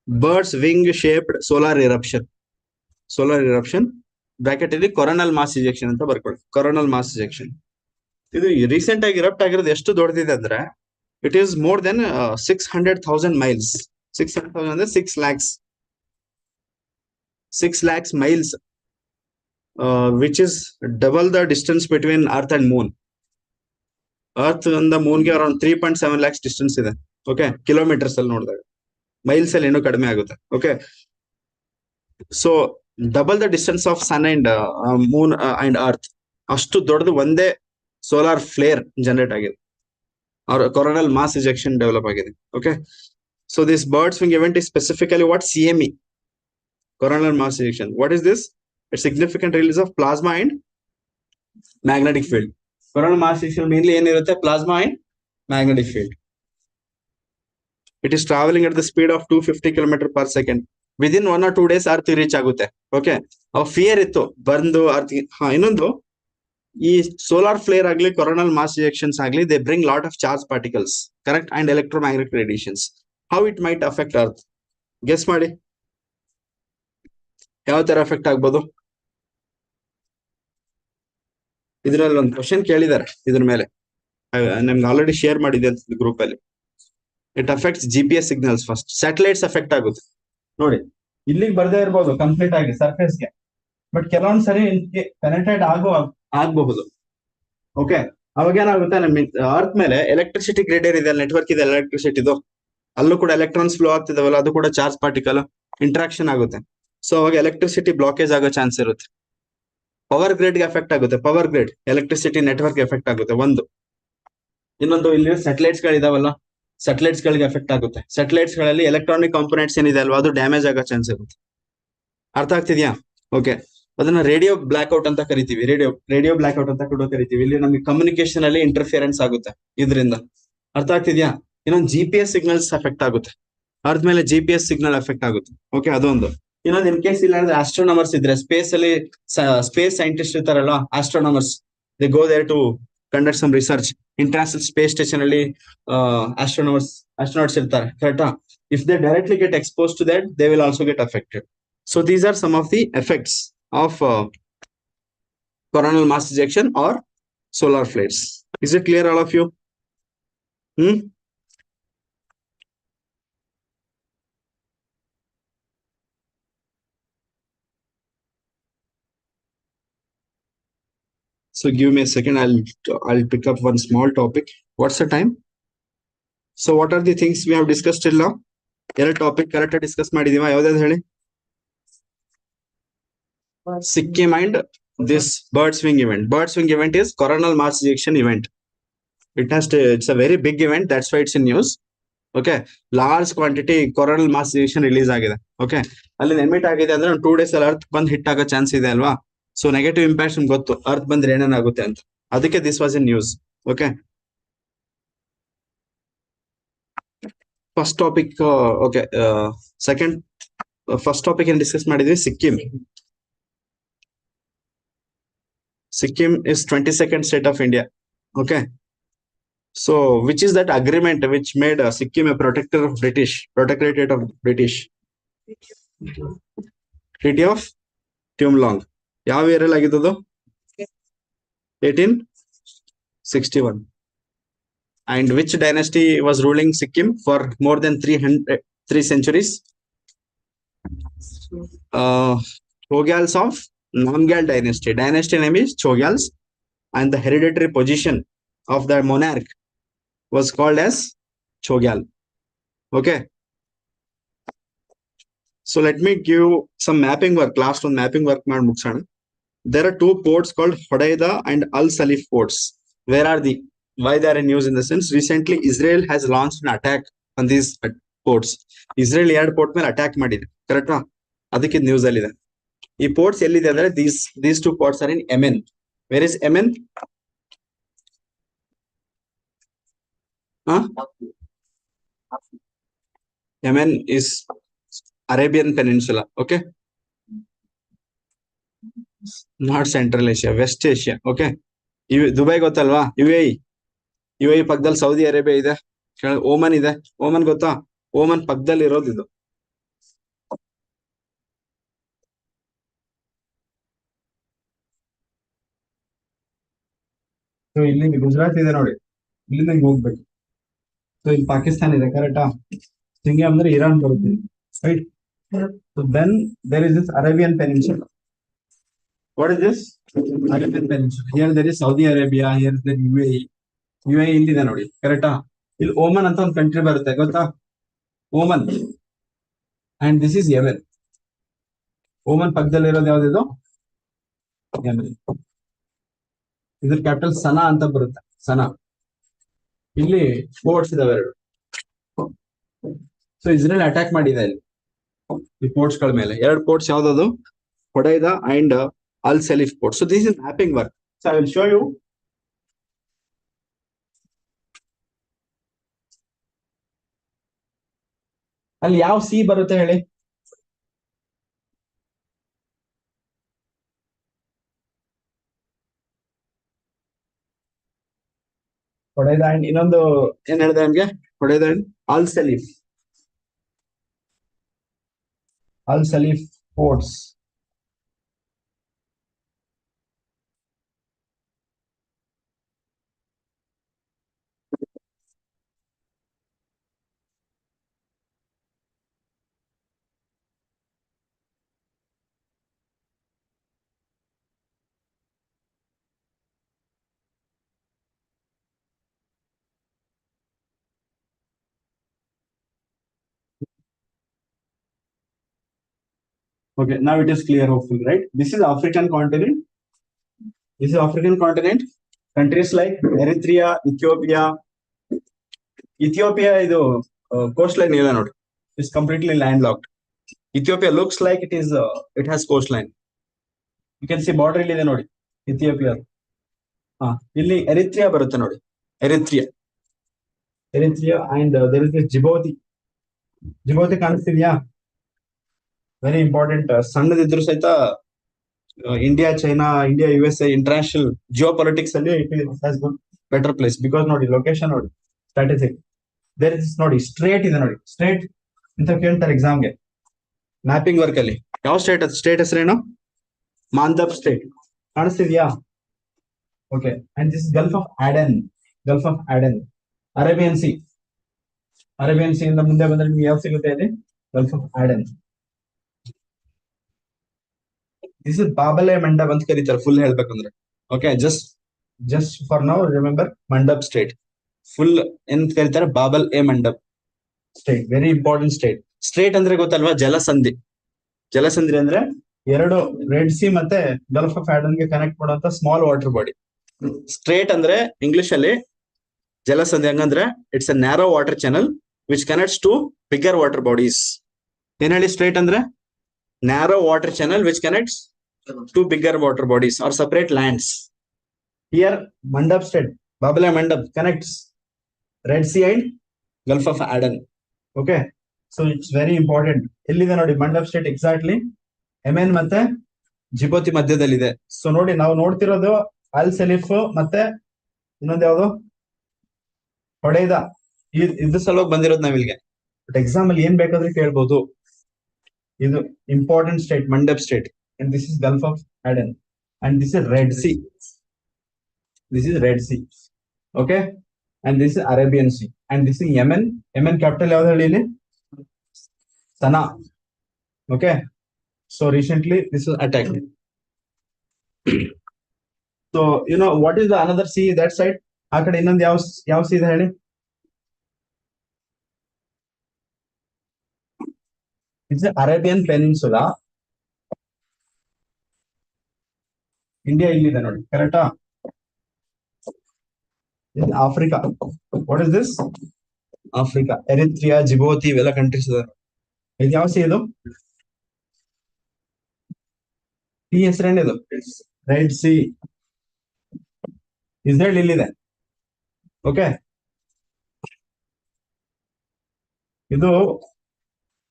bird's wing shaped solar eruption. Bracket ಅಲ್ಲಿ coronal mass ejection ಅಂತ ಬರ್ಕೊಳ್ಳಿ. Coronal mass ejection ಇದು recent ಆಗಿ erupt ಆಗಿರೋದು ಎಷ್ಟು ದೊಡ್ಡದಿದೆ ಅಂದ್ರೆ, it is more than 600,000 miles. 600,000 ಅಂದ್ರೆ 6 lakhs miles, which is double the distance between Earth and Moon. Earth and the Moon ಗೆ ಅರೌಂಡ್ 3.7 lakhs ಡಿಸ್ಟೆನ್ಸ್ ಇದೆ. ಓಕೆ, ಕಿಲೋಮೀಟರ್ಸ್ ಅಲ್ಲಿ ನೋಡಿದಾಗ, ಮೈಲ್ಸ್ ಅಲ್ಲಿ ಏನೋ ಕಡಿಮೆ ಆಗುತ್ತೆ. Okay, so double the distance of sun and moon and earth. ಅಷ್ಟು ದೊಡ್ಡದು ಒಂದೇ ಸೋಲಾರ್ ಫ್ಲೇರ್ ಜನರೇಟ್ ಆಗಿದೆ, or coronal mass ejection develop ಆಗಿದೆ. Okay, so this bird's wing event is specifically what? CME, coronal mass ejection. What is this? A significant release of plasma and magnetic field. Coronal mass ejection mainly ಏನಿರುತ್ತೆ? Plasma and magnetic field. It is traveling at the speed of 250 km per second. Within 1 or 2 days earth reach ಆಗುತ್ತೆ. Okay, ಅವ್ fear ಇತ್ತು ಬಂದು earth. ಇನ್ನೊಂದು ಈ solar flare ಆಗ್ಲಿ coronal mass reactions ಆಗ್ಲಿ they bring lot of charge particles correct and electromagnetic radiations. How it might affect earth? Guess ಮಾಡಿ ಯಾವ ತರ ಎಫೆಕ್ಟ್ ಆಗ್ಬೋದು. ಇದ್ರಲ್ಲಿ ಒಂದು ಕ್ವಶನ್ ಕೇಳಿದ್ದಾರೆ ಇದ್ರ ಮೇಲೆ, ನಿಮ್ಗೆ ಆಲ್ರೆಡಿ ಶೇರ್ ಮಾಡಿದೆ ಅಂತ ಗ್ರೂಪ್ ಅಲ್ಲಿ. It affects GPS signals. First satellites affect ಆಗುತ್ತೆ ನೋಡಿ, ಇಲ್ಲಿಗೆ ಬರ್ದೇ ಇರ್ಬೋದು ಕಂಪ್ಲೀಟ್ ಆಗಿ ಸರ್ಫೇಸ್ಗೆ, ಬಟ್ ಕೆಲವೊಂದ್ ಸರಿ ಪೆನೆಟ್ರೇಟ್ ಆಗಬಹುದು. ಓಕೆ, ಅವಾಗ ಏನಾಗುತ್ತೆ ನಮ್ಮ ಅರ್ತ್ ಮೇಲೆ ಎಲೆಕ್ಟ್ರಿಸಿಟಿ ಗ್ರಿಡ್ ಏನಿದೆ, ನೆಟ್ವರ್ಕ್ ಇದೆ ಎಲೆಕ್ಟ್ರಿಸಿಟಿದು, ಅಲ್ಲೂ ಕೂಡ ಎಲೆಕ್ಟ್ರಾನ್ಸ್ ಫ್ಲೋ ಆಗ್ತಿದಾವಲ್ಲ, ಅದು ಕೂಡ ಚಾರ್ಜ್ ಪಾರ್ಟಿಕಲ್ ಇಂಟ್ರಾಕ್ಷನ್ ಆಗುತ್ತೆ. ಸೊ ಅವಾಗ ಎಲೆಕ್ಟ್ರಿಸಿಟಿ ಬ್ಲಾಕೇಜ್ ಆಗೋ ಚಾನ್ಸ್ ಇರುತ್ತೆ. ಪವರ್ ಗ್ರಿಡ್ಗೆ ಎಫೆಕ್ಟ್ ಆಗುತ್ತೆ, power grid electricity network effect ಆಗುತ್ತೆ ಒಂದು. ಇನ್ನೊಂದು ಇಲ್ಲಿ ಸ್ಯಾಟಲೈಟ್ಸ್ ಗಳಿದಾವಲ್ಲ, ಸ್ಯಾಟಲೈಟ್ಸ್ ಗಳಿಗೆ ಎಫೆಕ್ಟ್ ಆಗುತ್ತೆ. ಸ್ಯಾಟಲೈಟ್ಸ್ ಗಳಲ್ಲಿ ಎಲೆಕ್ಟ್ರಾನಿಕ್ ಕಾಂಪೊನೆಂಟ್ಸ್ ಏನಿದೆ ಅಲ್ವಾ, ಅದು ಡ್ಯಾಮೇಜ್ ಆಗೋ ಚಾನ್ಸ್ ಇರುತ್ತೆ. ಅರ್ಥ ಆಗ್ತಿದ್ಯಾ? ಓಕೆ, ಅದನ್ನ ರೇಡಿಯೋ ಬ್ಲಾಕ್ಔಟ್ ಅಂತ ಕರಿತೀವಿ. ರೇಡಿಯೋ ಬ್ಲಾಕ್ಔಟ್ ಅಂತ ಕೂಡ ಕರಿತೀವಿ. ಇಲ್ಲಿ ನಮಗೆ ಕಮ್ಯುನಿಕೇಶನ್ ಅಲ್ಲಿ ಇಂಟರ್ಫಿಯರೆನ್ಸ್ ಆಗುತ್ತೆ ಇದರಿಂದ. ಅರ್ಥ ಆಗ್ತಿದ್ಯಾ? ಇನ್ನೊಂದು GPS ಸಿಗ್ನಲ್ಸ್ ಎಫೆಕ್ಟ್ ಆಗುತ್ತೆ, ಅರ್ಥ ಮೇಲೆ GPS ಸಿಗ್ನಲ್ ಎಫೆಕ್ಟ್ ಆಗುತ್ತೆ. ಓಕೆ, ಅದೊಂದು. ಇನ್ನೊಂದು ಇನ್ ಕೇಸ್ ಇಲ್ಲ ಅಂದ್ರೆ ಆಸ್ಟ್ರೋನಮರ್ಸ್ ಇದ್ರೆ, ಸ್ಪೇಸ್ ಅಲ್ಲಿ ಸ್ಪೇಸ್ ಸೈಂಟಿಸ್ಟ್ ಇರ್ತಾರಲ್ಲ, astronomers, they go there to conduct some research. International space station ಅಲ್ಲಿ ಆಸ್ಟ್ರೋನಾಟ್ಸ್ ಇರ್ತಾರೆ, ಕರೆಕ್ಟಾ? If they directly get expose to that, they will also get affected. So these are some of the effects of coronal mass ejection or solar flares. Is it clear, all of you? So give me a second, I'll pick up one small topic. What's the time? So what are the things we have discussed till now? ಎರಡು topic correct discuss ಮಾಡಿದೀವ. ಯಾವ್ದಾದ್ರು ಹೇಳಿ. Sikkim and this bird swing event. Bird swing event is coronal mass ejection event. It's a very big event, that's why it's in news. Okay, large quantity coronal mass ejection release ಆಗಿದೆ. Okay, ಅಲ್ಲಿ emit ಆಗಿದೆ ಅಂದ್ರೆ 2 days ಅಲ್ಲಿ earth ಬಂದ್ hit ಆಗೋ chance ಇದೆ ಅಲ್ವಾ. So negative impact ನಿಮ್ಗೆ ಗೊತ್ತು, ಅರ್ತ್ ಬಂದ್ರೆ ಏನೇನಾಗುತ್ತೆ ಅಂತ. ಅದಕ್ಕೆ this was in news. Okay, first topic. Okay, first topic ಏನ್ ಡಿಸ್ಕಸ್ ಮಾಡಿದ್ವಿ? Sikkim is 22nd state of India. Okay. So, which is that agreement which made Sikkim a protectorate of British? Treaty of Tumlong. ಯಾವ year ಅಲ್ಲಿ ಆಗಿದ್ದದು? 1861. And which dynasty was ruling Sikkim for more than 3 centuries? Chogyals of Namgyal dynasty. Dynasty name is Chogyals, and the hereditary position of the monarch was called as Chogyal. Okay. So let me give some mapping work. Last one mapping work ಮಾಡಿ ಮುಗಿಸೋಣ. There are 2 ports called Hodeida and Al Salif ports. Where are the? Why they are in news in the sense recently Israel has launched an attack on these ports. Israel 2 port ಮೇಲೆ attack ಮಾಡಿದೆ, ಕರೆಕ್ಟಾ? ಅದಕ್ಕೆ news ಅಲ್ಲಿ ಇದೆ. ಈ ports ಎಲ್ಲಿದೆ ಅಂದ್ರೆ these 2 ports are in Yemen. Where is Yemen? Yemen is Arabian Peninsula. Okay, not Central Asia, West Asia. Okay, Dubai ಗೊತ್ತಲ್ವಾ? UAE ಪಕ್ಕದಲ್ಲಿ ಸೌದಿ ಅರೇಬಿಯಾ ಇದೆ, ಓಮನ್ ಇದೆ. ಓಮನ್ ಗೊತ್ತಾ? ಓಮನ್ ಪಕ್ಕದಲ್ಲಿ ಇರೋದು ಇದು. ಸೊ ಇಲ್ಲಿ ಗುಜರಾತ್ ಇದೆ ನೋಡಿ, ಇಲ್ಲಿಂದ ಹೋಗ್ಬೇಕು. ಸೊ ಇಲ್ಲಿ ಪಾಕಿಸ್ತಾನ ಇದೆ, ಕರೆಕ್ಟಾ? ಹಿಂಗೆ ಅಂದ್ರೆ ಇರಾನ್ ಬರುತ್ತೆ, right? So then there is this Arabian peninsula. What is this Arabian peninsula? Here there is Saudi Arabia, here is there UAE ಇಲ್ಲಿದೆ ನೋಡಿ, ಕರೆಕ್ಟಾ? ಇಲ್ಲಿ ಓಮನ್ ಅಂತ ಒಂದು ಕಂಟ್ರಿ ಬರುತ್ತೆ, ಗೊತ್ತಾ? Oman. And this is Yemen. Oman ಪಕ್ಕದಲ್ಲಿ ಇರೋದು ಯಾವ್ದಿದು? ಯೆಮೆನ್. ಇದ್ರ ಕ್ಯಾಪಿಟಲ್ ಸನಾ ಅಂತ ಬರುತ್ತೆ, ಸನಾ. ಇಲ್ಲಿ ಪೋರ್ಟ್ಸ್ ಇದಾವೆ 2. ಸೊ ಇಸ್ರೇಲ್ ಅಟ್ಯಾಕ್ ಮಾಡಿದೆ ಇಲ್ಲಿ ಈ ಪೋರ್ಟ್ಸ್ ಗಳ ಮೇಲೆ. 2 ಪೋರ್ಟ್ಸ್ ಯಾವ್ದದು? Hodeidah and Al Salif port. So this is mapping work. So I will show you. ಅಲ್ಲಿ ಯಾವ ಸಿ ಬರುತ್ತೆ ಹೇಳಿ? ಹೊಡೆದ ಅಂಡ್ ಇನ್ನೊಂದು ಏನ್ ಹೇಳಿದೆ ನಮ್ಗೆ ಹೊಡೆದ and Al ಸಲೀಫ್ ports. Okay, now it is clear, hopefully, right? This is African continent. This is African continent. Countries like Eritrea, Ethiopia. Ethiopia is coastline ಇಲ್ಲ ನೋಡಿ. It's completely landlocked. Ethiopia looks like it has coastline. You can see border ಇಲ್ಲಿ ಇದೆ ನೋಡಿ. Ethiopia. ಇಲ್ಲಿ Eritrea ಬರುತ್ತೆ ನೋಡಿ. Eritrea and there is Djibouti. Djibouti ಕಾಣಿಸ್ತಿದ್ಯಾ? Very important. ಸಣ್ಣದಿದ್ರು ಸಹಿತ India, China, India, USA international geopolitics ಅಲ್ಲಿ it has good better place. Because ನೋಡಿ ಲೊಕೇಶನ್ ನೋಡಿ, ಸ್ಟ್ರಾಟಜಿಕ್. ದೇರ್ ಇಸ್ ನೋಡಿ ಸ್ಟ್ರೇಟ್ ಇದೆ ನೋಡಿ, ಸ್ಟ್ರೇಟ್ ಅಂತ ಕೇಳ್ತಾರೆ ಎಕ್ಸಾಮ್ಗೆ ಮ್ಯಾಪಿಂಗ್ ವರ್ಕ್ ಅಲ್ಲಿ. ಯಾವ ಸ್ಟೇಟ್ ಅದು? ಸ್ಟೇಟ್ ಹೆಸರೇನು? Mandeb strait. ಕಾಣಿಸ್ತಿದ್ಯಾ? Okay. And this gulf of Aden. Arabian sea. Arabian sea ಇಂದ ಮುಂದೆ ಬಂದ್ರೆ ನಿಮ್ಗೆ ಯಾವ ಸಿಗುತ್ತೆ ಇಲ್ಲಿ? Gulf of Aden. This is Bab el Mandeb ಅಂತ ಕರೀತಾರೆ ಫುಲ್ ಹೇಳ್ಬೇಕಂದ್ರೆ. Okay, just for now remember Mandeb strait. Full ಏನ್ ಕರೀತಾರೆ? Bab el Mandeb strait. Very important strait. Strait ಅಂದ್ರೆ ಗೊತ್ತಲ್ವಾ? ಜಲಸಂಧಿ. ಜಲಸಂಧಿ ಅಂದ್ರೆ ಎರಡು ರೆಡ್ ಸಿ ಮತ್ತೆ ಗಲ್ಫ್ ಆಫ್ ಆಡನ್ ಗೆ ಕನೆಕ್ಟ್ ಮಾಡುವಂತ ಸ್ಮಾಲ್ ವಾಟರ್ ಬಾಡಿ. ಸ್ಟ್ರೇಟ್ ಅಂದ್ರೆ ಇಂಗ್ಲಿಷ್ ಅಲ್ಲಿ ಜಲಸಂಧಿ. ಹಂಗಂದ್ರೆ it's a narrow water channel which connects to bigger water bodies. ಏನ್ ಹೇಳಿ? ಸ್ಟ್ರೇಟ್ ಅಂದ್ರೆ narrow water channel which connects to bigger water bodies are separate lands. Here Mandeb strait, Bab el Mandeb connects red sea and gulf of Aden. Okay, so it's very important. ಎಲ್ಲಿದೆ ನೋಡಿ ಮಂಡಬ್ state? Exactly Yemen ಮತ್ತೆ ಜಿಬೋತಿ ಮಧ್ಯದಲ್ಲಿದೆ. So ನೋಡಿ, ನಾವು ನೋಡ್ತಿರೋದು ಅಲ್ ಸಲೀಫ್ ಮತ್ತೆ ಇನ್ನೊಂದು ಯಾವ್ದು? ಹೊಡೆದ. ಇದು ಸಲುವಾಗಿ ಬಂದಿರೋದು ನಾವಿಲ್ಗೆ. ಬಟ್ ಎಕ್ಸಾಮ್ ಅಲ್ಲಿ ಏನ್ ಬೇಕಾದ್ರೆ ಕೇಳ್ಬೋದು. ಇದು important strait, Mandeb strait. And this is gulf of Aden and this is red sea. Okay, and this is Arabian sea and this is Yemen. Yemen capital ಯಾವ್ದು ಹೇಳಿ ಇಲ್ಲಿ? Sanaa. Okay, so recently this was attacked. So you know what is the another sea that side? ಆ ಕಡೆ ಇನ್ನೊಂದು ಯಾವ sea ಇದೆ ಹೇಳಿ? It's the Arabian Peninsula. India ಇಲ್ಲಿದೆ ನೋಡಿ, ಕರೆಕ್ಟಾ? Africa. What is this? Africa. Eritrea, Djibouti ಇವೆಲ್ಲ ಕಂಟ್ರೀಸ್ ಇದೆ. ಇದು ಯಾವ ಸಿ? ಇದು ಈ ಹೆಸರೇನಿದು? Red sea. ಇಸ್ರೇಲ್ ಇಲ್ಲಿದೆ. ಓಕೆ, ಇದು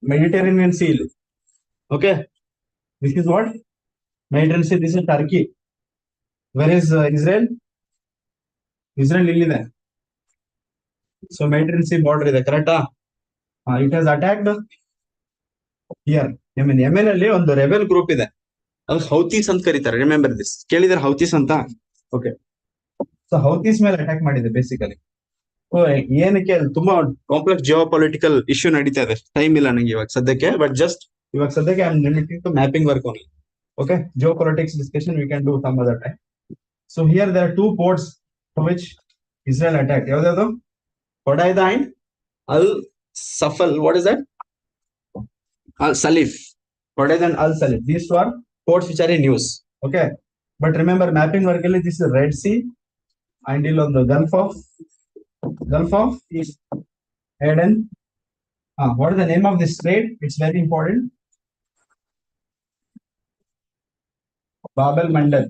ಮೆಡಿಟೇರಿಯನ್ ಸಿ ಇಲ್ಲಿ. Okay, this is what? Mediterranean sea. This is Turkey. Where is Israel? Israel ಇಲ್ಲಿದೆ. ಸೊ ಮೆಡಿಟರೇನಿಯನ್ ಸಿ ಬಾರ್ಡರ್ ಇದೆ, ಕರೆಕ್ಟಾ? It has attacked here Yemen. Yemen ಅಲ್ಲಿ ಒಂದು ರೆಬೆಲ್ ಗ್ರೂಪ್ ಇದೆ, ಅದು ಹೌತೀಸ್ ಅಂತ ಕರೀತಾರೆ. Remember this. ಕೇಳಿದಾರೆ ಹೌತೀಸ್ ಅಂತ? ಓಕೆ, ಸೊ ಹೌತೀಸ್ ಮೇಲೆ ಅಟ್ಯಾಕ್ ಮಾಡಿದೆ ಬೇಸಿಕಲಿ. ಏನಕ್ಕೆ? ತುಂಬಾ ಕಾಂಪ್ಲೆಕ್ಸ್ ಜಿಯೋ ಪೊಲಿಟಿಕಲ್ ಇಶ್ಯೂ ನಡೀತಾ ಇದೆ. ಟೈಮ್ ಇಲ್ಲ ನಂಗೆ ಇವಾಗ ಸದ್ಯಕ್ಕೆ. ಬಟ್ ಜಸ್ಟ್ ಇವಾಗ ಸದ್ಯಕ್ಕೆ I am limiting to mapping work only. Okay, geopolitics discussion we can do some other time. So here there are two ports to which Israel attack. ಯಾವ್ದಾದ್ರು? Hodeidah and al ಸಫಲ್. What is that? Al Salif. Hodeid and Al Salif. These two are ports which are in use. Okay. But remember, mapping work, this is Red Sea and on the Gulf of Aden. What is the name of this strait? It's very important. Bab el Mandeb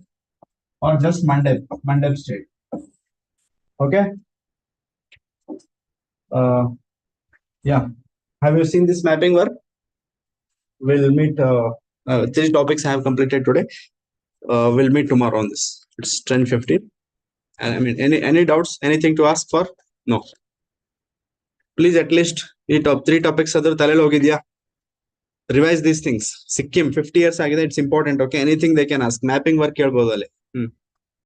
or just Mandeb Strait. Okay. Yeah. Have you seen this mapping work? We'll meet. 3 topics I have completed today. We'll meet tomorrow on this. It's 10:50. I mean, any doubts, anything to ask for? No. Please at least ಈ top 3 topics ಆದ್ರೂ ತಲೆಯಲ್ಲಿ ಹೋಗಿದ್ಯಾ? Revise these things. Sikkim 50 years ಆಗಿದೆ, it's important. Okay, anything they can ask. Mapping work ಕೇಳ್ಬೋದು ಅಲ್ಲಿ.